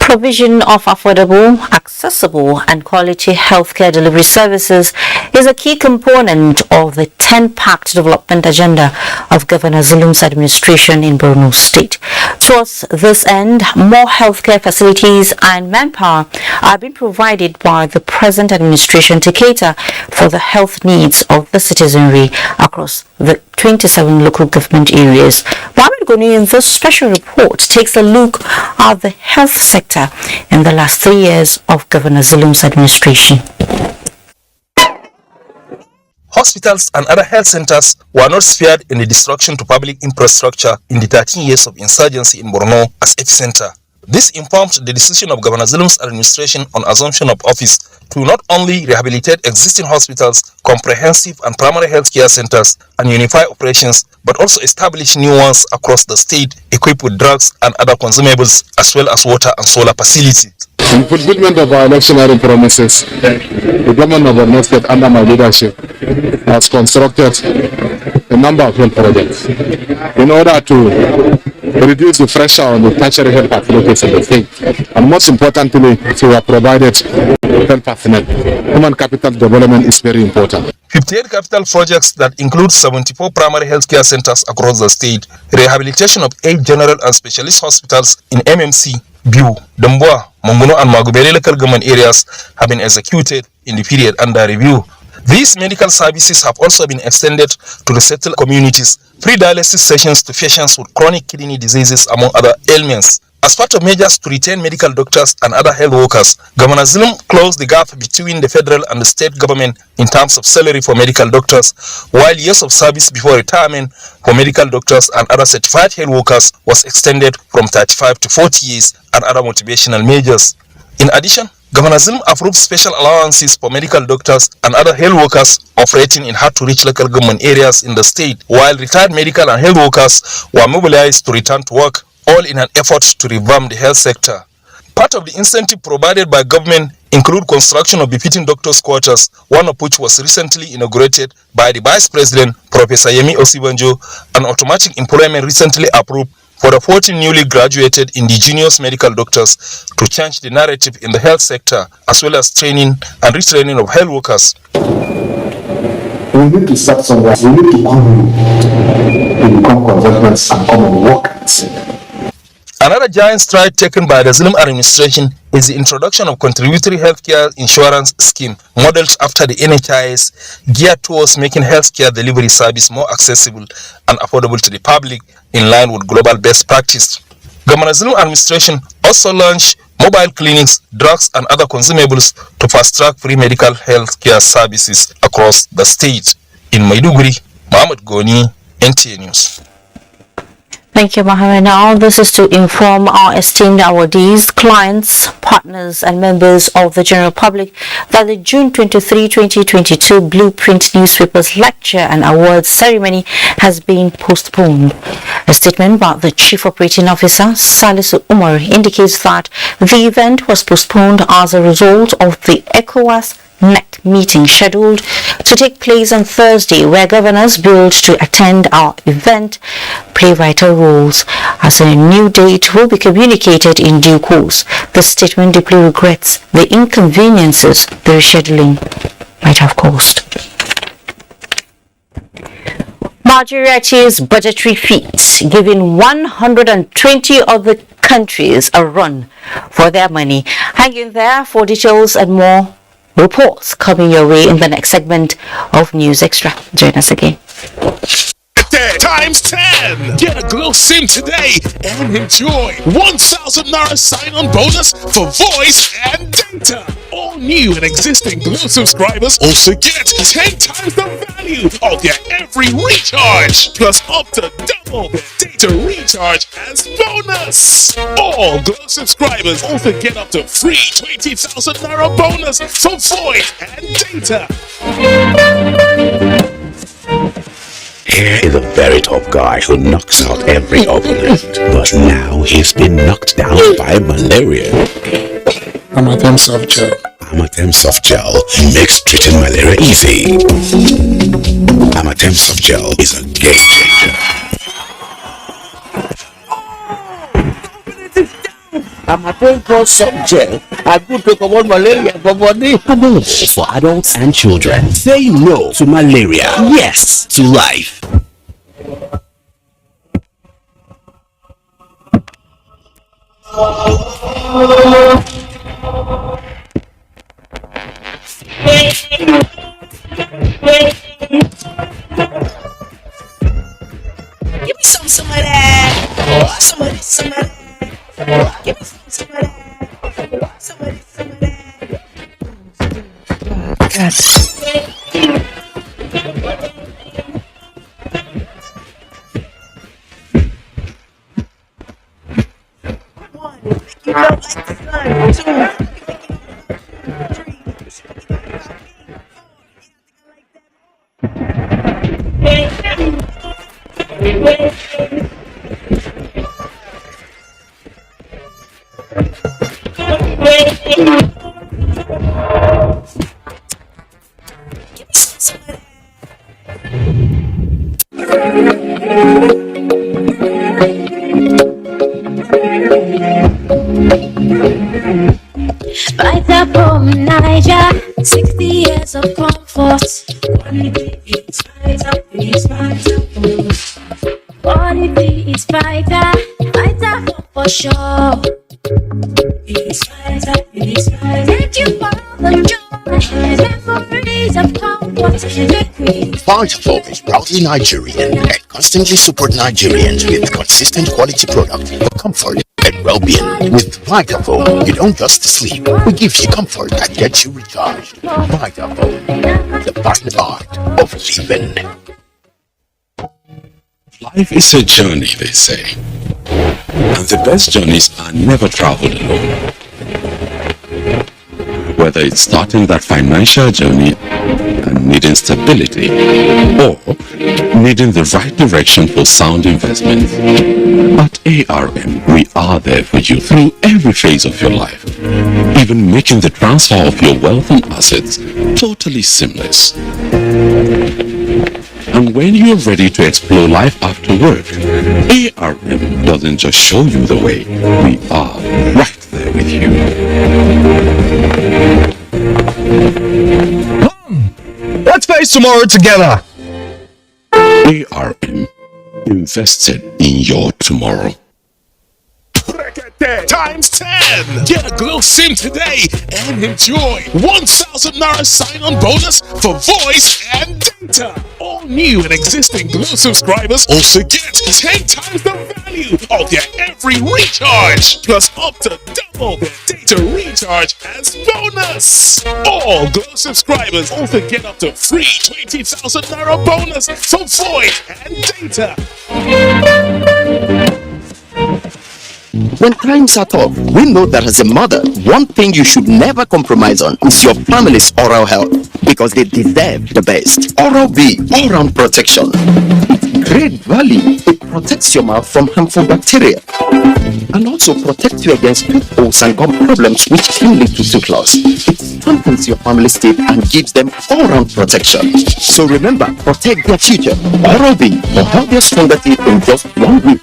Provision of affordable, accessible and quality healthcare delivery services is a key component of the 10-packed development agenda of Governor Zulum's administration in Borno State. Towards this end, more healthcare facilities and manpower are being provided by the present administration to cater for the health needs of the citizenry across the 27 local government areas. Mohammed Goni in this special report takes a look at the health sector in the last 3 years of Governor Zulum's administration. Hospitals and other health centers were not spared in the destruction to public infrastructure in the 13 years of insurgency in Borno as epicenter. This informed the decision of Governor Zulum's administration on assumption of office to not only rehabilitate existing hospitals, comprehensive and primary health care centers and unify operations, but also establish new ones across the state equipped with drugs and other consumables as well as water and solar facilities. In fulfillment of our electionary promises, the government of Borno State under my leadership has constructed a number of health projects in order to reduce the pressure on the tertiary health facilities in the state. And most importantly, we have provided health personnel. Human capital development is very important. 58 capital projects that include 74 primary healthcare centers across the state, rehabilitation of 8 general and specialist hospitals in MMC, Biu, Damboa, Monguno and Magubele local government areas have been executed in the period under review. These medical services have also been extended to the settled communities, free dialysis sessions to patients with chronic kidney diseases among other ailments. As part of measures to retain medical doctors and other health workers, Governor Zulum closed the gap between the federal and the state government in terms of salary for medical doctors, while years of service before retirement for medical doctors and other certified health workers was extended from 35 to 40 years and other motivational measures. In addition, Governor Zulum approved special allowances for medical doctors and other health workers operating in hard-to-reach local government areas in the state, while retired medical and health workers were mobilized to return to work, all in an effort to revamp the health sector. Part of the incentive provided by government include construction of befitting doctors' quarters, one of which was recently inaugurated by the Vice President, Professor Yemi Osibanjo, and automatic employment recently approved for the 14 newly graduated indigenous medical doctors to change the narrative in the health sector, as well as training and retraining of health workers. We need to start somewhere. We need to become consultants and come and work. Another giant stride taken by the Zulum administration is the introduction of contributory healthcare insurance scheme modeled after the NHIS, geared towards making healthcare delivery service more accessible and affordable to the public in line with global best practice. Governor Zulum administration also launched mobile clinics, drugs and other consumables to fast-track free medical healthcare services across the state. In Maiduguri, Mohammed Goni, NTA News. Thank you, Mohammed. Now, this is to inform our esteemed awardees, clients, partners, and members of the general public that the June 23, 2022 Blueprint Newspapers Lecture and Awards ceremony has been postponed. A statement by the Chief Operating Officer, Salisu Umar, indicates that the event was postponed as a result of the ECOWAS NEC meeting scheduled to take place on Thursday, where governors billed to attend our event play vital roles. As a new date will be communicated in due course. The statement deeply regrets the inconveniences the rescheduling might have caused. Nigeria achieves budgetary feats, giving 120 other countries a run for their money. Hang in there for details and more reports coming your way in the next segment of News Extra. Join us again. Times 10. Get a Glow SIM today and enjoy 1,000 Naira sign-on bonus for voice and data. All new and existing Glow subscribers also get 10 times the value of their every recharge, plus up to double the data recharge as bonus. All Glow subscribers also get up to free 20,000 Naira bonus for voice and data. Here is a very tough guy who knocks out every opponent, but now he's been knocked down by malaria. Amatem Soft Gel. Amatem Soft Gel makes treating malaria easy. Amatem Soft Gel is a game changer. Amatem soft gel are good to comot malaria for body. For adults and children. Say no to malaria. Yes to life. Give me some of that. Some of this, some of that. Give me some of that. Some of this, some of From Niger, 60 years of comfort. Quality is vital, is vital. Quality is vital, vital for sure. It's vital, it's vital. Thank you for the joy, memories of comfort. Vitafoam is proudly Nigerian and constantly support Nigerians with consistent quality products for comfort and well-being. With Vitafoam, you don't just sleep. We give you comfort that gets you recharged. Vitafoam, the fine art of living. Life is a journey, they say. And the best journeys are never traveled alone. Whether it's starting that financial journey and needing stability, or needing the right direction for sound investments, at ARM, we are there for you through every phase of your life, even making the transfer of your wealth and assets totally seamless. And when you're ready to explore life after work, ARM doesn't just show you the way, we are right there with you. Let's face tomorrow together. ARM, invested in your tomorrow. Times 10. Get a Glow SIM today and enjoy 1,000 Naira sign-on bonus for voice and data. All new and existing Glow subscribers also get 10 times the value of their every recharge, plus up to double their data recharge as bonus. All Glow subscribers also get up to free 20,000 Naira bonus for voice and data. When times are tough, we know that as a mother, one thing you should never compromise on is your family's oral health, because they deserve the best. Oral-B, all-round protection. It's great value. It protects your mouth from harmful bacteria and also protects you against tooth holes and gum problems which can lead to tooth loss. It strengthens your family's teeth and gives them all-round protection. So remember, protect their future. Oral-B for healthier, stronger teeth in just 1 week.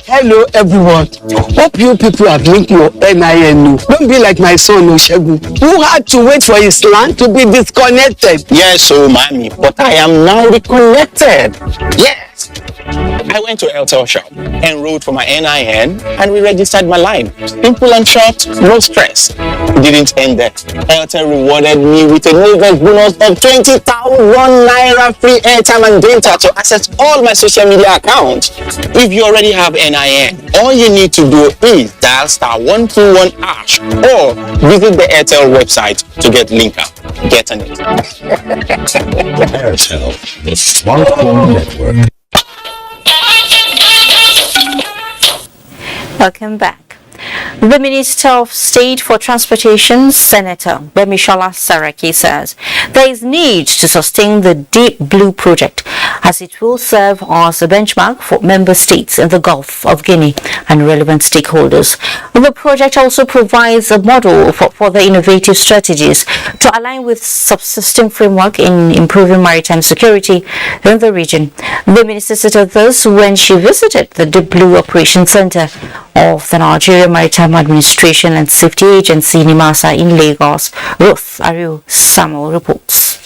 Hello everyone. Hope you people have linked your NIN. Don't be like my son Oshegun, who had to wait for his land to be disconnected. Yes, so mommy, but I am now reconnected. Yes. I went to Airtel shop, enrolled for my NIN, and re-registered my line. Simple and short, no stress. It didn't end there. Airtel rewarded me with a November bonus of 20,000 Naira free airtime and data to access all my social media accounts. If you already have NIN, all you need to do is dial *121# or visit the Airtel website to get linked up. Get on it. Airtel, the smartphone network. Welcome back. The Minister of State for Transportation, Senator Bemisola Saraki, says there is need to sustain the Deep Blue project as it will serve as a benchmark for member states in the Gulf of Guinea and relevant stakeholders. The project also provides a model for further innovative strategies to align with subsisting framework in improving maritime security in the region. The minister stated this when she visited the Deep Blue Operations Center of the Nigerian Maritime Administration and Safety Agency NEMA in Lagos. Ruth Ario Samuel reports.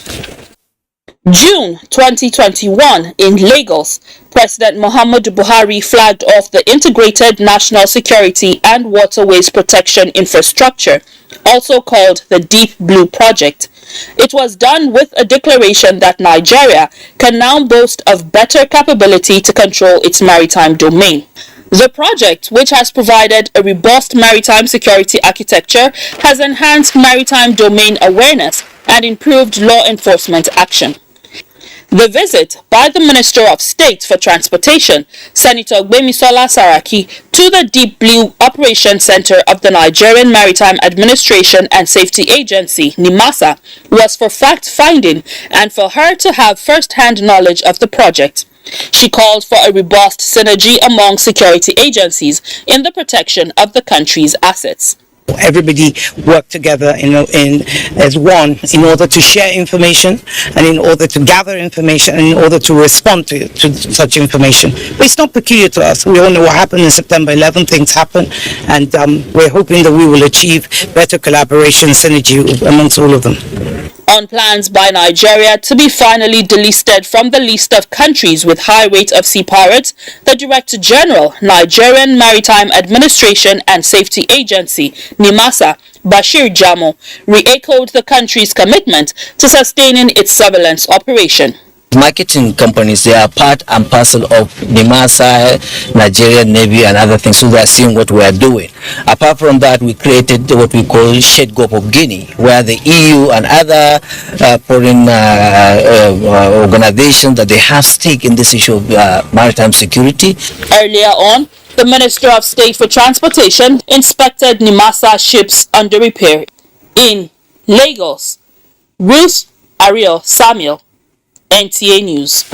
June 2021 in Lagos, President Muhammadu Buhari flagged off the Integrated National Security and Waterways Protection Infrastructure, also called the Deep Blue Project. It was done with a declaration that Nigeria can now boast of better capability to control its maritime domain. The project, which has provided a robust maritime security architecture, has enhanced maritime domain awareness and improved law enforcement action. The visit by the Minister of State for Transportation, Senator Gbemisola Saraki, to the Deep Blue Operations Center of the Nigerian Maritime Administration and Safety Agency, NEMA, was for fact-finding and for her to have first-hand knowledge of the project. She called for a robust synergy among security agencies in the protection of the country's assets. Everybody work together as one in order to share information and in order to gather information and in order to respond to such information. But it's not peculiar to us. We all know what happened in September 11. Things happen, and we're hoping that we will achieve better collaboration, synergy amongst all of them. On plans by Nigeria to be finally delisted from the list of countries with high rate of sea pirates, the Director General, Nigerian Maritime Administration and Safety Agency, NEMA, Bashir Jamo, re-echoed the country's commitment to sustaining its surveillance operation. Marketing companies, they are part and parcel of NEMA, Nigerian Navy and other things, so they are seeing what we are doing. Apart from that, we created what we call Shade Gulf of Guinea, where the EU and other foreign organizations that they have stake in this issue of maritime security. Earlier on, the Minister of State for Transportation inspected NEMA ships under repair. In Lagos, Ruth Ario Samuel, NTA News.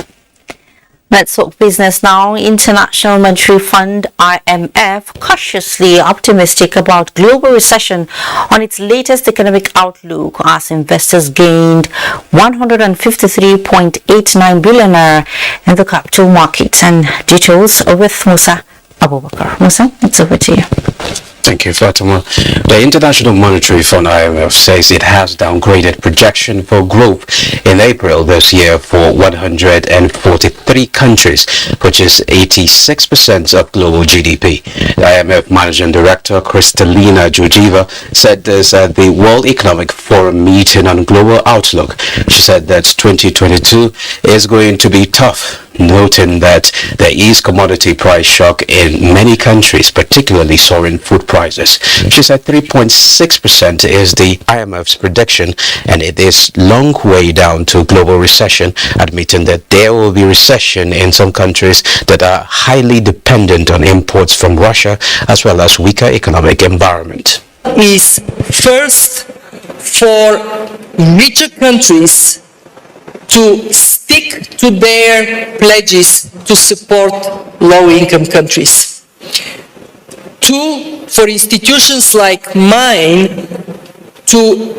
Let's talk business now. International Monetary Fund IMF cautiously optimistic about global recession on its latest economic outlook as investors gained 153.89 billion naira in the capital market. And details with Musa Abubakar. Musa, it's over to you. Thank you, Fatima. The International Monetary Fund IMF says it has downgraded projection for growth in April this year for 143 countries, which is 86% of global GDP. The IMF Managing Director Kristalina Georgieva said this at the World Economic Forum meeting on global outlook. She said that 2022 is going to be tough, noting that there is commodity price shock in many countries, particularly soaring food prices. She said 3.6% is the IMF's prediction, and it is long way down to global recession, admitting that there will be recession in some countries that are highly dependent on imports from Russia, as well as weaker economic environment. Is first for richer countries to stick to their pledges to support low-income countries. Two, for institutions like mine to,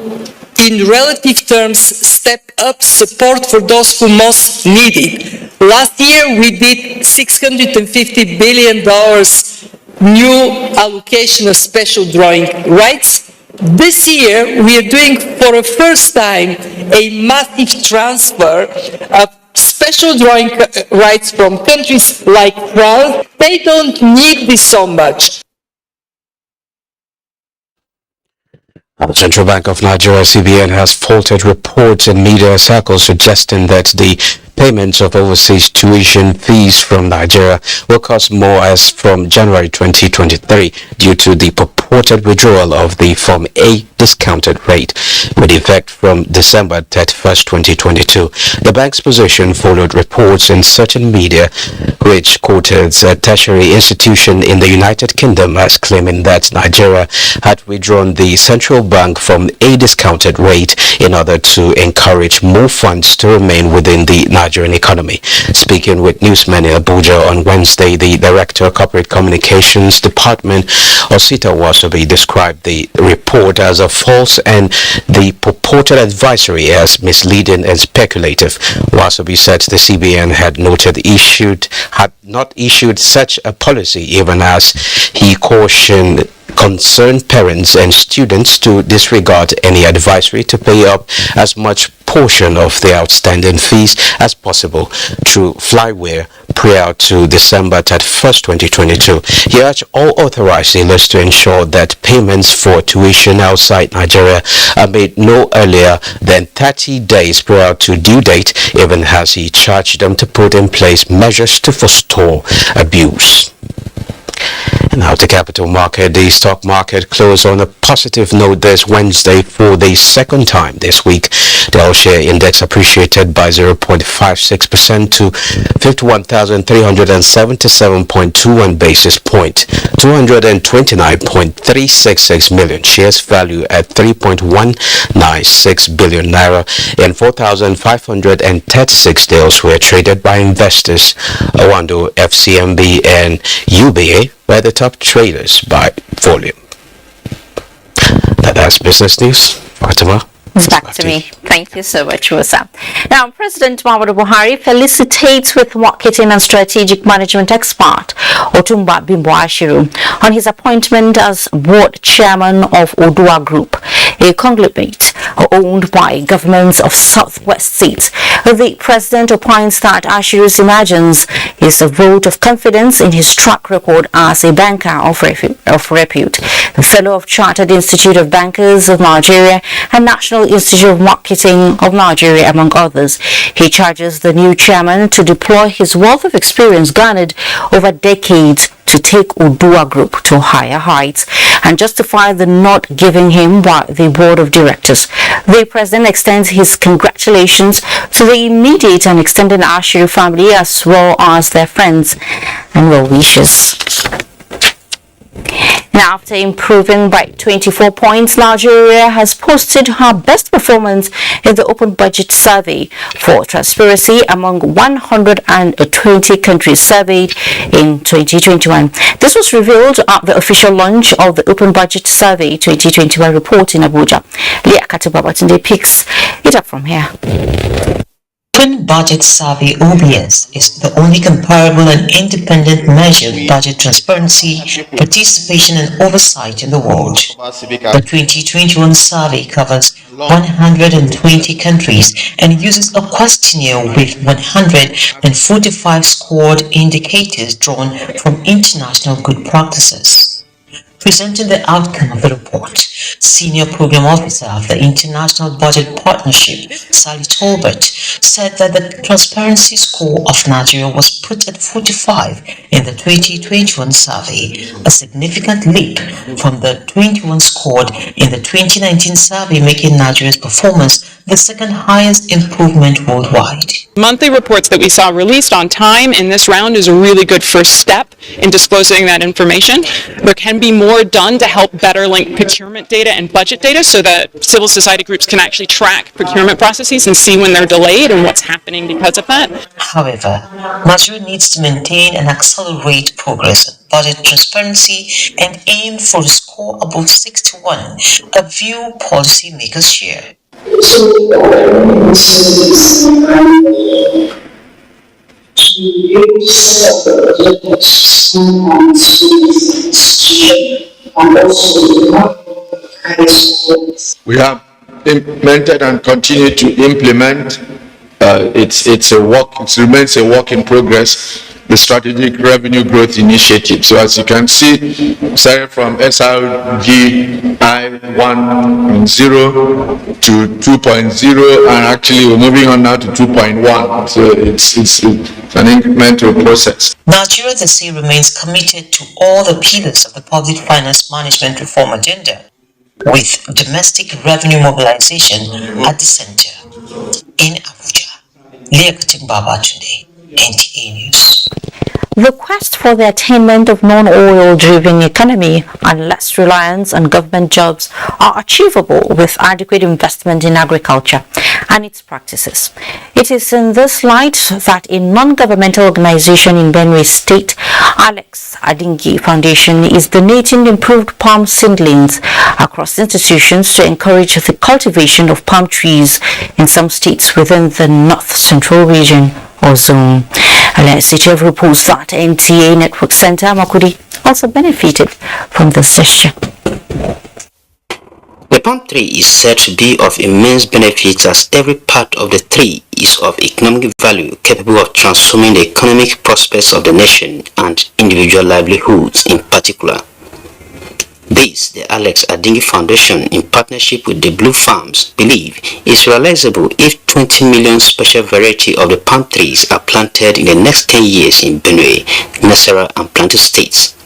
in relative terms, step up support for those who most need it. Last year, we did $650 billion new allocation of special drawing rights. This year, we are doing for the first time a massive transfer of special drawing rights from countries like France. They don't need this so much. The Central Bank of Nigeria, CBN, has faulted reports in media circles suggesting that the payments of overseas tuition fees from Nigeria will cost more as from January 2023 due to the purported withdrawal of the Form A discounted rate with effect from December 31st, 2022. The bank's position followed reports in certain media which quoted a tertiary institution in the United Kingdom as claiming that Nigeria had withdrawn the central bank from a discounted rate in order to encourage more funds to remain within the Nigerian economy. Speaking with newsmen in Abuja on Wednesday, the Director of Corporate Communications Department, Osita Wasobi, described the report as a false and the purported advisory as misleading and speculative. Wasobi said the CBN had not issued such a policy, even as he cautioned concerned parents and students to disregard any advisory to pay up as much portion of the outstanding fees as possible through Flyware prior to December 31st, 2022. He urged all authorized dealers to ensure that payments for tuition outside Nigeria are made no earlier than 30 days prior to due date, even as he charged them to put in place measures to forestall abuse. And now to capital market. The stock market closed on a positive note this Wednesday for the second time this week. The all-share index appreciated by 0.56% to 51,377.21 basis point. 229.366 million shares value at 3.196 billion naira and 4,536 deals were traded by investors. Awando, FCMB and UBA were the top traders by volume. That's business news. Fatima. Back to me. Thank you so much, Musa. Now, President Muhammadu Buhari felicitates with marketing and strategic management expert Otumba Bimbo Ashiru on his appointment as board chairman of Odua Group, a conglomerate owned by governments of southwest states. The president opines that Ashiru's emergence is a vote of confidence in his track record as a banker of repute, the fellow of Chartered Institute of Bankers of Nigeria and National Institute of Marketing of Nigeria, among others. He charges the new chairman to deploy his wealth of experience garnered over decades to take Odua Group to higher heights and justify the not giving him by the board of directors. The president extends his congratulations to the immediate and extended Ashiru family as well as their friends and well-wishers. Now, after improving by 24 points, Nigeria has posted her best performance in the Open Budget Survey for Transparency among 120 countries surveyed in 2021. This was revealed at the official launch of the Open Budget Survey 2021 report in Abuja. Leah Katubabatunde picks it up from here. Open Budget Survey (OBS) is the only comparable and independent measure of budget transparency, participation and oversight in the world. The 2021 survey covers 120 countries and uses a questionnaire with 145 scored indicators drawn from international good practices. Presenting the outcome of the report, Senior Program Officer of the International Budget Partnership, Sally Tolbert, said that the transparency score of Nigeria was put at 45 in the 2021 survey, a significant leap from the 21 scored in the 2019 survey, making Nigeria's performance the second highest improvement worldwide. Monthly reports that we saw released on time in this round is a really good first step in disclosing that information. There can be more done to help better link procurement data and budget data so that civil society groups can actually track procurement processes and see when they're delayed and what's happening because of that. However, Nigeria needs to maintain and accelerate progress in budget transparency and aim for a score above 61, a view policymakers share. We have implemented and continue to implement. It's a work. It remains a work in progress. The strategic revenue growth initiative. So as you can see, started from SRG I1.0 to 2.0, and actually we're moving on now to 2.1. So it's an incremental process. Nigeria, they say, remains committed to all the pillars of the public finance management reform agenda, with domestic revenue mobilization at the center. In Abuja, Leah Babatunde, NTA News. The quest for the attainment of non-oil driven economy and less reliance on government jobs are achievable with adequate investment in agriculture and its practices. It is in this light that a non-governmental organization in Benue State, Alex Adingi Foundation, is donating improved palm seedlings across institutions to encourage the cultivation of palm trees in some states within the North Central region or zone. LSHF reports that NTA Network Center Makudi also benefited from this gesture. The palm tree is said to be of immense benefit as every part of the tree is of economic value capable of transforming the economic prospects of the nation and individual livelihoods in particular. This, the Alex Adingi Foundation, in partnership with the Blue Farms, believe is realizable if 20 million special variety of the palm trees are planted in the next 10 years in Benue, Nasarawa and Plateau states.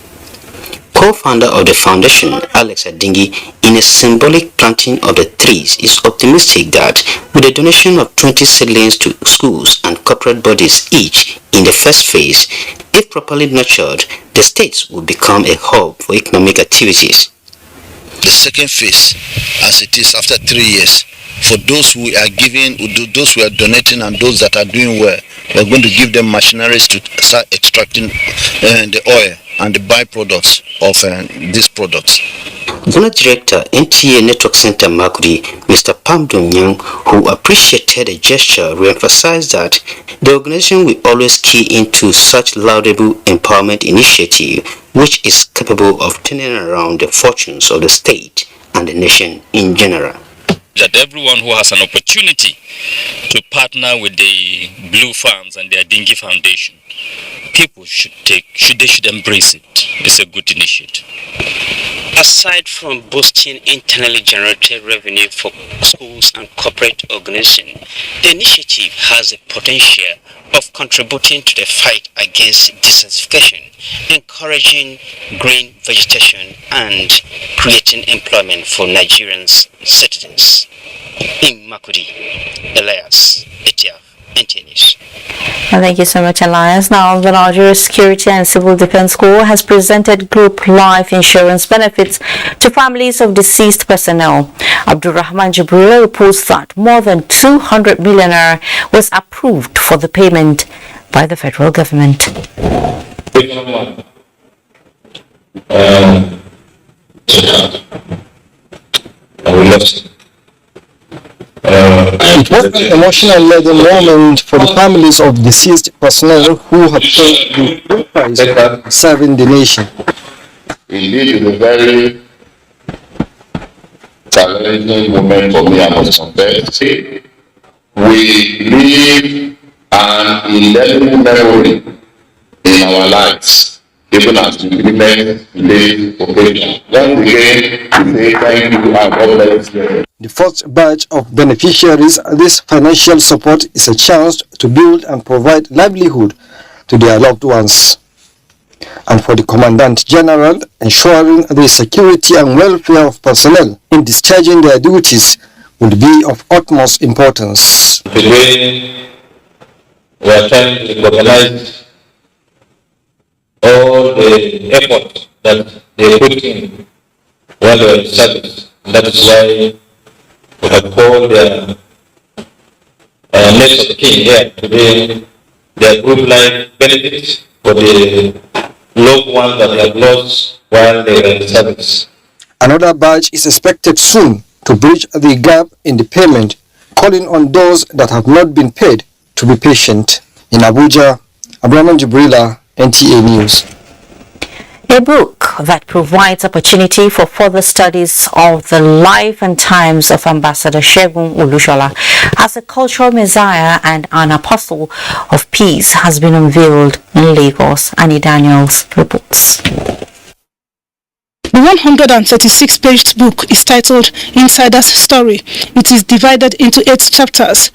Co-founder of the foundation, Alex Adingi, in a symbolic planting of the trees, is optimistic that with the donation of 20 seedlings to schools and corporate bodies each in the first phase, if properly nurtured, the states will become a hub for economic activities. The second phase, as it is after 3 years, for those who are giving, those who are donating and those that are doing well, we are going to give them machineries to start extracting the oil and the byproducts of these products. Zonal Director, NTA Network Center Makudi, Mr. Pam Donyang, who appreciated the gesture, re-emphasized that the organization will always key into such laudable empowerment initiative, which is capable of turning around the fortunes of the state and the nation in general. That everyone who has an opportunity to partner with the Blue Farms and the Adingi Foundation, people should embrace it. It's a good initiative. Aside from boosting internally generated revenue for schools and corporate organizations, the initiative has a potential of contributing to the fight against desertification, encouraging green vegetation, and creating employment for Nigerian citizens. In Makudi, Elias Etiaf, NTA News. Thank you so much, Elias. Now, the Nigeria Security and Civil Defense Corps has presented group life insurance benefits to families of deceased personnel. Abdulrahman Jibrila reports that more than 200 million naira was approved for the payment by the federal government. It was an emotional moment for the families of deceased personnel who have paid the price for serving the nation. Indeed, it's a very challenging moment for me, I must confess. We live an indelible memory in our lives, even as we remember today's occasion. Once again, we say thank you and God bless you. The first batch of beneficiaries, this financial support is a chance to build and provide livelihood to their loved ones. And for the Commandant General, ensuring the security and welfare of personnel in discharging their duties would be of utmost importance. Today, we are trying to recognize all the effort that they put in while they are in service. And that is why we have called their next of kin here today, their group life benefits for the loved ones that they have lost while they are in service. Another batch is expected soon to bridge the gap in the payment, calling on those that have not been paid to be patient. In Abuja, Abdulrahman Jibrila, NTA News. A book that provides opportunity for further studies of the life and times of Ambassador Segun Olushola as a cultural messiah and an apostle of peace has been unveiled in Lagos. Annie Daniels reports. The 136-page book is titled Insider's Story. It is divided into 8 chapters.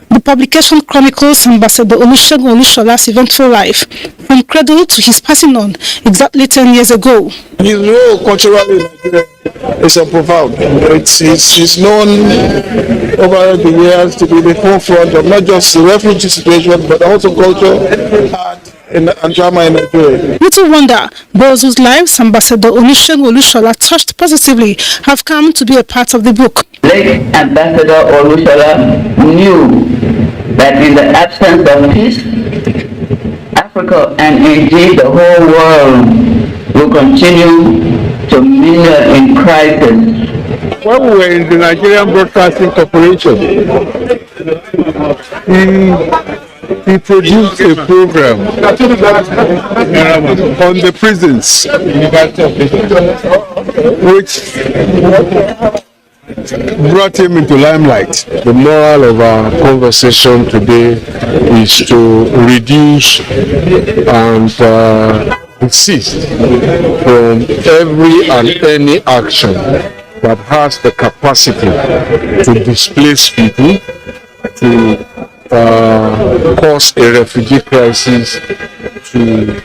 The publication chronicles Ambassador Olusegun Olushola's eventful life, from cradle to his passing on exactly 10 years ago. His role culturally in Nigeria is profound. It's known over the years to be the forefront of not just the refugee situation, but also culture, art, and drama in Nigeria. Little wonder, those whose lives Ambassador Olusegun Olushola touched positively have come to be a part of the book. Late Ambassador Olushola knew that in the absence of peace, Africa and indeed the whole world will continue to mingle in crisis. When we were in the Nigerian Broadcasting Corporation, he produced a program on the prisons, which brought him into limelight. The moral of our conversation today is to reduce and desist from every and any action that has the capacity to displace people, to cause a refugee crisis to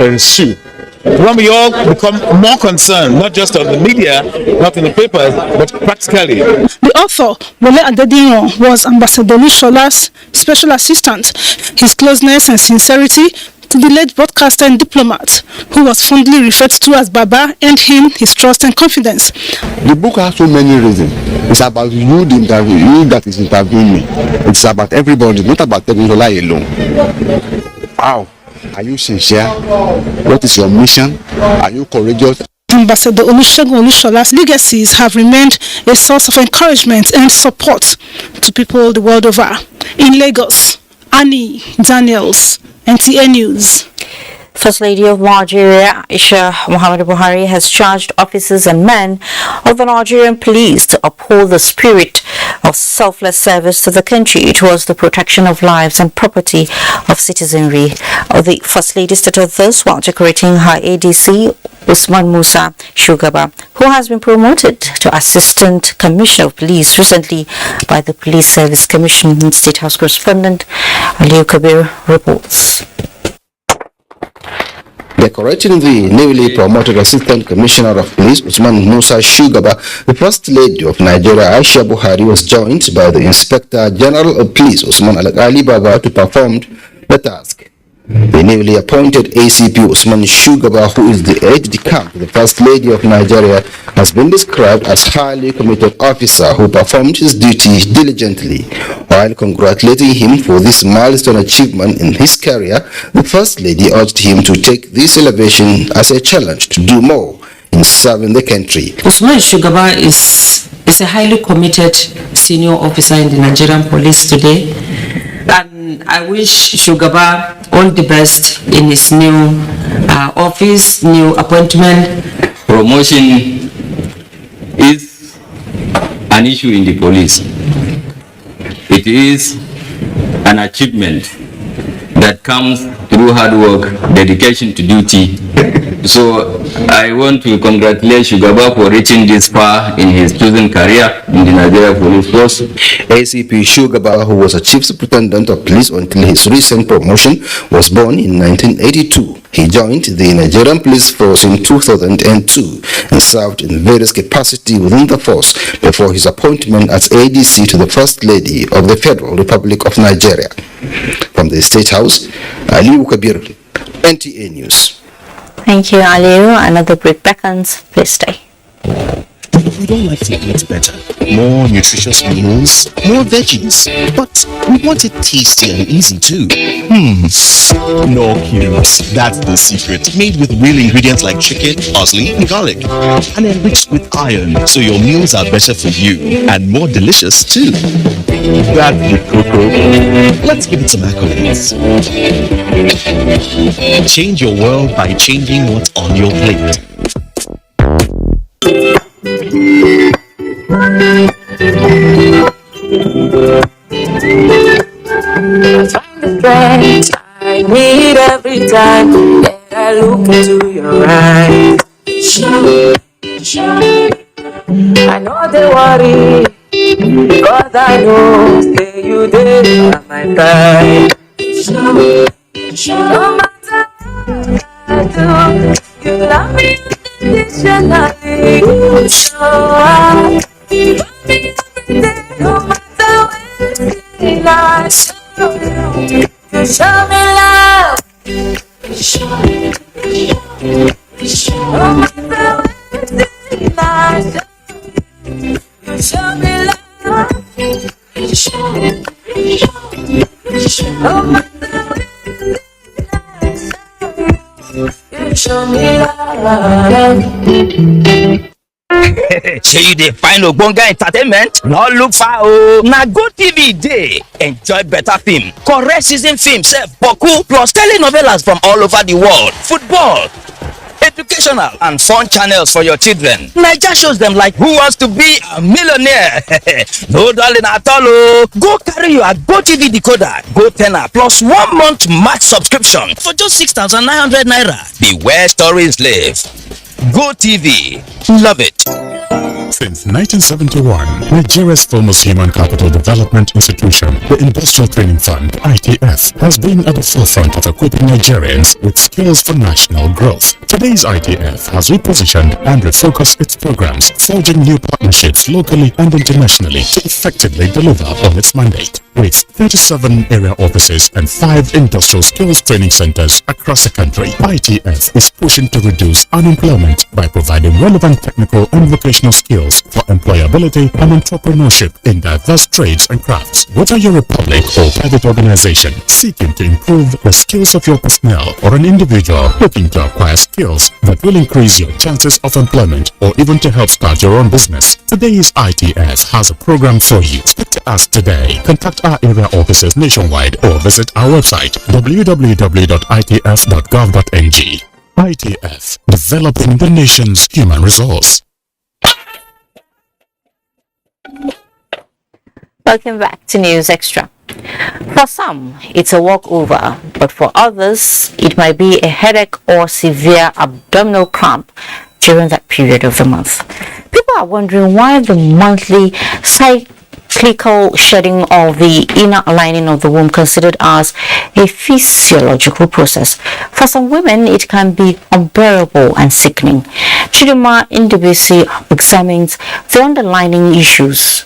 ensue. When we all become more concerned, not just of the media, not in the papers, but practically. The author, Wole Adediran, was Ambassador Olushola's special assistant. His closeness and sincerity to the late broadcaster and diplomat, who was fondly referred to as Baba, earned him his trust and confidence. The book has so many reasons. It's about you, the interview, you that is interviewing me. It's about everybody, not about Temisola alone. How? Are you sincere? What is your mission? Are you courageous? Ambassador Olusegun Olushola's legacies have remained a source of encouragement and support to people the world over. In Lagos, Annie Daniels, NTA News. First Lady of Nigeria, Aisha Muhammadu Buhari, has charged officers and men of the Nigerian police to uphold the spirit of selfless service to the country towards the protection of lives and property of citizenry. The First Lady stated this while decorating her ADC, Usman Musa Shugaba, who has been promoted to Assistant Commissioner of Police recently by the Police Service Commission. State House correspondent Aliu Kabir reports. Decorating the newly promoted Assistant Commissioner of Police, Usman Musa Shugaba, the First Lady of Nigeria, Aisha Buhari, was joined by the Inspector General of Police, Usman Ali Baba, to perform the task. The newly appointed ACP Usman Shugaba, who is the aide-de-camp to the First Lady of Nigeria, has been described as highly committed officer who performed his duties diligently. While congratulating him for this milestone achievement in his career, the First Lady urged him to take this elevation as a challenge to do more in serving the country. Usman Shugaba is a highly committed senior officer in the Nigerian police today. And I wish Shugaba all the best in his new office, new appointment. Promotion is an issue in the police. It is an achievement that comes through hard work, dedication to duty. So I want to congratulate Shugaba for reaching this far in his chosen career in the Nigeria Police Force. ACP Shugaba, who was a chief superintendent of police until his recent promotion, was born in 1982. He joined the Nigerian Police Force in 2002 and served in various capacities within the force before his appointment as ADC to the First Lady of the Federal Republic of Nigeria. From the State House, Aliu Kabir, NTA News. Thank you, Aliu. Another break beckons. Please stay. We don't like to eat better, more nutritious meals, more veggies, but we want it tasty and easy too. No cubes, that's the secret. Made with real ingredients like chicken, parsley, and garlic, and enriched with iron, so your meals are better for you and more delicious too. That's the cocoa. Let's give it some accolades. Change your world by changing what's on your plate. Find the strength I need every time that I look into your eyes. I know they worry because I know say you did by my side. No matter what I do, you love me unconditionally. You show up for me every day, no matter when I show you. You show me love, Shey you dey find ogbonge entertainment? No look far o. Na Go TV dey. Enjoy better film, correct season film sef boku plus telenovelas from all over the world, football, educational and fun channels for your children. Naija shows dem like Who Wants to Be a Millionaire? No darling at all o. Go carry your Go TV decoder, Go Tenor plus 1 month max subscription for just 6,900 naira. Beware stories live. Go TV. Love it. Since 1971, Nigeria's foremost human capital development institution, the Industrial Training Fund, ITF, has been at the forefront of equipping Nigerians with skills for national growth. Today's ITF has repositioned and refocused its programs, forging new partnerships locally and internationally to effectively deliver on its mandate. With 37 area offices and 5 industrial skills training centers across the country, ITF is pushing to reduce unemployment by providing relevant technical and vocational skills for employability and entrepreneurship in diverse trades and crafts. Whether you're a public or private organization seeking to improve the skills of your personnel or an individual looking to acquire skills that will increase your chances of employment or even to help start your own business, today's ITF has a program for you. Speak to us today. Contact our area offices nationwide or visit our website www.itf.gov.ng. ITF, developing the nation's human resource. Welcome back to News Extra. For some, it's a walkover, but for others, it might be a headache or severe abdominal cramp during that period of the month. People are wondering why the monthly cyclical shedding of the inner lining of the womb considered as a physiological process. For some women, it can be unbearable and sickening. Chidima Ndubisi examines the underlying issues.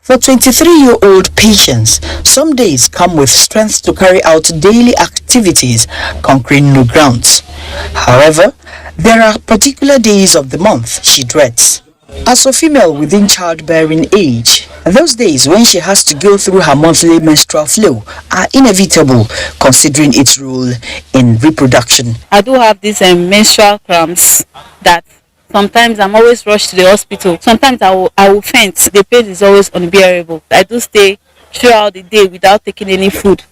For 23-year-old patients, some days come with strength to carry out daily activities, conquering new grounds. However, there are particular days of the month she dreads. As a female within childbearing age, those days when she has to go through her monthly menstrual flow are inevitable considering its role in reproduction. I do have these menstrual cramps that sometimes I'm always rushed to the hospital. Sometimes I will faint. The pain is always unbearable. I do stay throughout the day without taking any food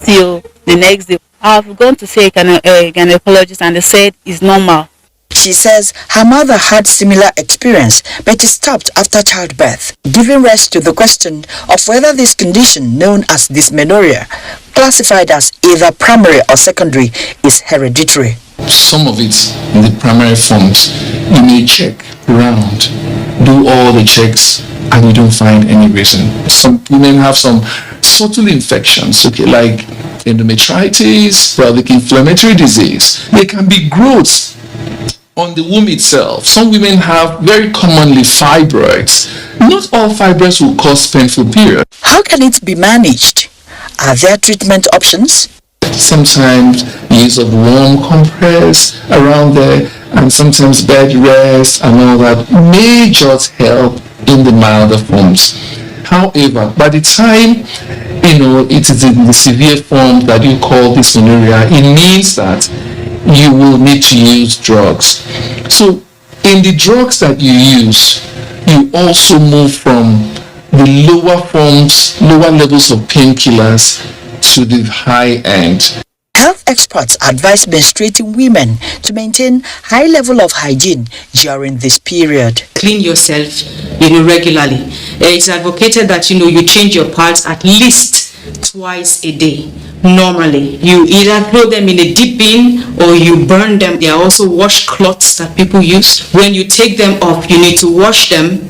till the next day. I've gone to see a gynecologist and they said it's normal. She says her mother had similar experience but it stopped after childbirth, giving rise to the question of whether this condition known as dysmenorrhea, classified as either primary or secondary, is hereditary. Some of it in the primary forms, you may check around, do all the checks, and you don't find any reason. Some women have some subtle infections, like endometritis, pelvic inflammatory disease. There can be growths on the womb itself. Some women have very commonly fibroids. Not all fibroids will cause painful periods. How can it be managed? Are there treatment options? Sometimes use of warm compress around there, and sometimes bed rest and all that may just help in the milder forms. However, by the time it is in the severe form that you call dysmenorrhea, it means that you will need to use drugs. So in the drugs that you use, you also move from the lower levels of painkillers to the high end. Health experts advise menstruating women to maintain high level of hygiene during this period. Clean yourself, regularly. It's advocated that, you change your pads at least twice a day. Normally, you either throw them in a deep bin or you burn them. There are also washcloths that people use. When you take them off, you need to wash them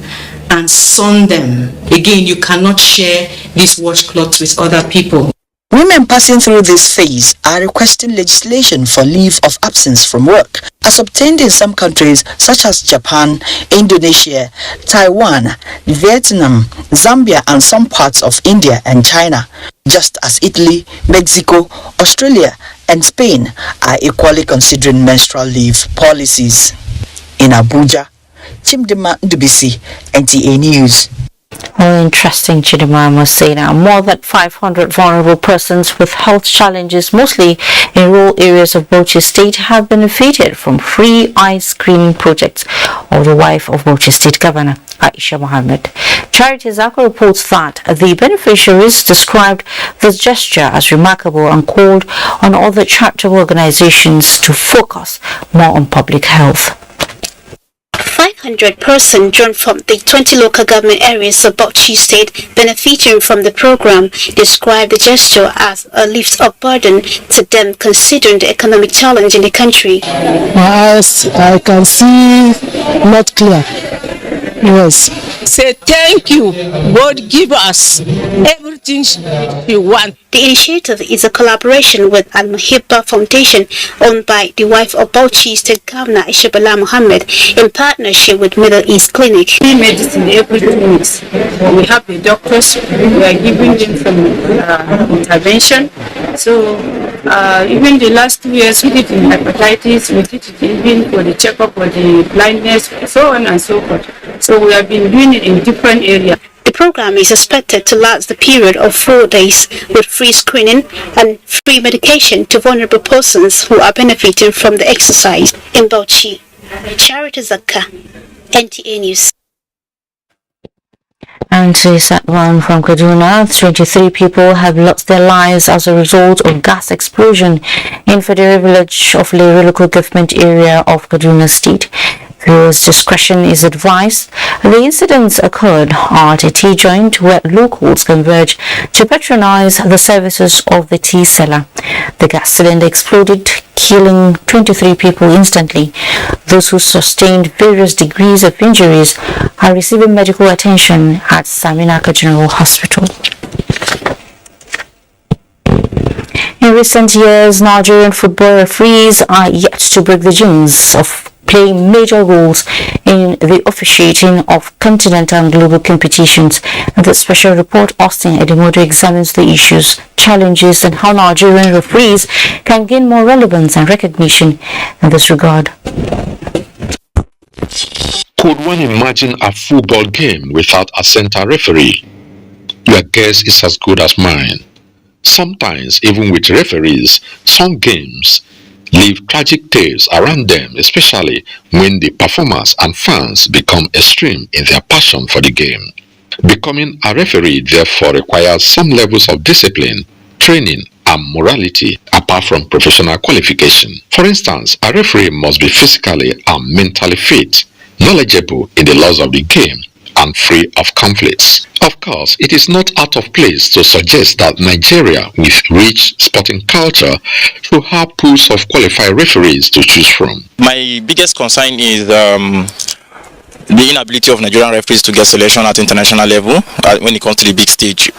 and sun them. Again, you cannot share these washcloths with other people. Women passing through this phase are requesting legislation for leave of absence from work, as obtained in some countries such as Japan, Indonesia, Taiwan, Vietnam, Zambia, and some parts of India and China, just as Italy, Mexico, Australia, and Spain are equally considering menstrual leave policies. In Abuja, Chimdima Ndubisi, NTA News. Well, interesting, Chidima, I must say now. More than 500 vulnerable persons with health challenges, mostly in rural areas of Bauchi State, have benefited from free eye screening projects of the wife of Bauchi State Governor, Aisha Mohammed. Charity Zako reports that the beneficiaries described this gesture as remarkable and called on other charitable organizations to focus more on public health. 500 persons drawn from the 20 local government areas of Bauchi State benefiting from the program described the gesture as a lift of burden to them considering the economic challenge in the country. My eyes, I can see not clear. Yes. Say thank you. God give us everything we want. The initiative is a collaboration with Al Muhibba Foundation owned by the wife of Bauchi State Governor Aisha Mohammed in partnership with Middle East Clinic. Free medicine every 2 weeks. We have the doctors. We are giving them from intervention. So even the last 2 years we did in hepatitis, we did it even for the checkup for the blindness, so on and so forth. So we have been doing it in different areas. The program is expected to last the period of 4 days with free screening and free medication to vulnerable persons who are benefiting from the exercise in Bauchi. Charity Zakka, NTA News. And today's that one from Kaduna. 23 people have lost their lives as a result of gas explosion in Federe village of Lere local government area of Kaduna State. Viewers' discretion is advised. The incidents occurred at a tea joint where locals converge to patronize the services of the tea seller. The gas cylinder exploded, killing 23 people instantly. Those who sustained various degrees of injuries are receiving medical attention at Saminaka General Hospital. In recent years, Nigerian football referees are yet to break the jinx of playing major roles in the officiating of continental and global competitions. And the special report, Austin Edimodo, examines the issues, challenges, and how Nigerian referees can gain more relevance and recognition in this regard. Could one imagine a football game without a center referee? Your guess is as good as mine. Sometimes, even with referees, some games leave tragic tales around them, especially when the performers and fans become extreme in their passion for the game. Becoming a referee therefore requires some levels of discipline, training, and morality apart from professional qualification. For instance, a referee must be physically and mentally fit, knowledgeable in the laws of the game, and free of conflicts. Of course, it is not out of place to suggest that Nigeria, with rich sporting culture, should have pools of qualified referees to choose from. My biggest concern is the inability of Nigerian referees to get selection at international level when it comes to the big stage.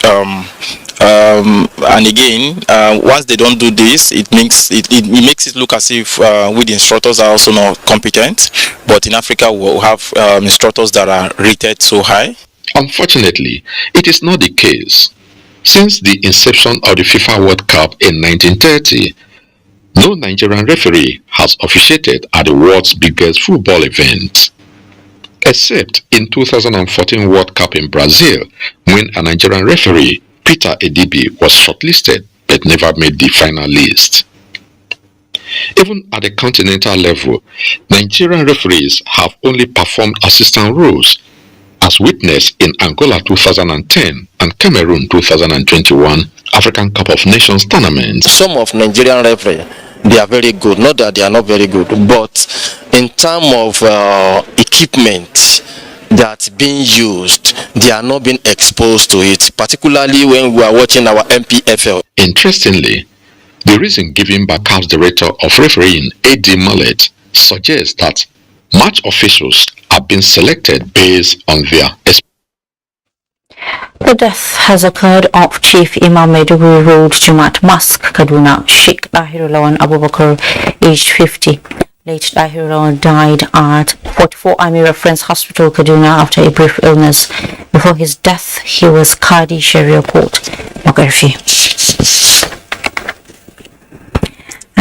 And again, once they don't do this, it makes it look as if we the instructors are also not competent. But in Africa, we'll have instructors that are rated so high. Unfortunately, it is not the case. Since the inception of the FIFA World Cup in 1930, no Nigerian referee has officiated at the world's biggest football event. Except in 2014 World Cup in Brazil, when a Nigerian referee, Peter Edibi, was shortlisted but never made the final list. Even at the continental level, Nigerian referees have only performed assistant roles, as witnessed in Angola 2010 and Cameroon 2021 African Cup of Nations tournaments. Some of Nigerian referees, they are very good. Not that they are not very good, but in terms of equipment that's being used, they are not being exposed to it, particularly when we are watching our MPFL. Interestingly, the reason given by CAF's director of refereeing, A.D. Mallet, suggests that match officials are being selected based on their experience. The death has occurred of Chief Imam Maiduguri Road Jumat Mosque, Kaduna, Sheikh Dahirulawan Abubakar, aged 50. Late Dahirulawan died at 44 Army Reference Hospital, Kaduna, after a brief illness. Before his death, he was Qadi Sharia Court, Mogarfi.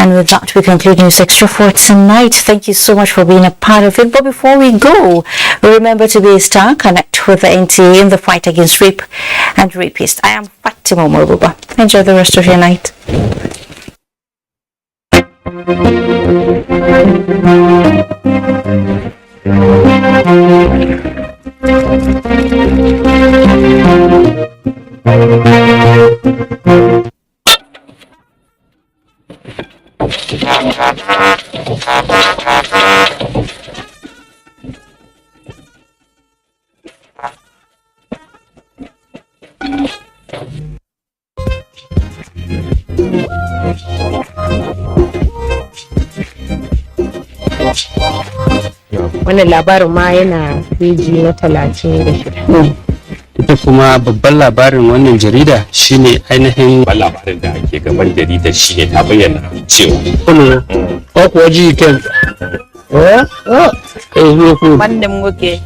And with that, we conclude News Extra for tonight. Thank you so much for being a part of it. But before we go, remember to be a star, connect with the NTA in the fight against rape and rapists. I am Fatima Morbuba. Enjoy the rest of your night. Wannan labarin ma yana peji na 36. Ita kuma babban labarin wannan jarida shine ainihin labarin da ake gaban jaridar shine ta bayyana cewa ko kuwa ji kan Wannan muke.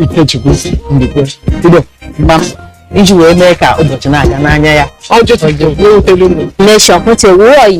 ike chukwu ndikwe ido mam iji wee mee ka ụbọchị na-aga n'anya ya ọ jụtara nation kwute wuo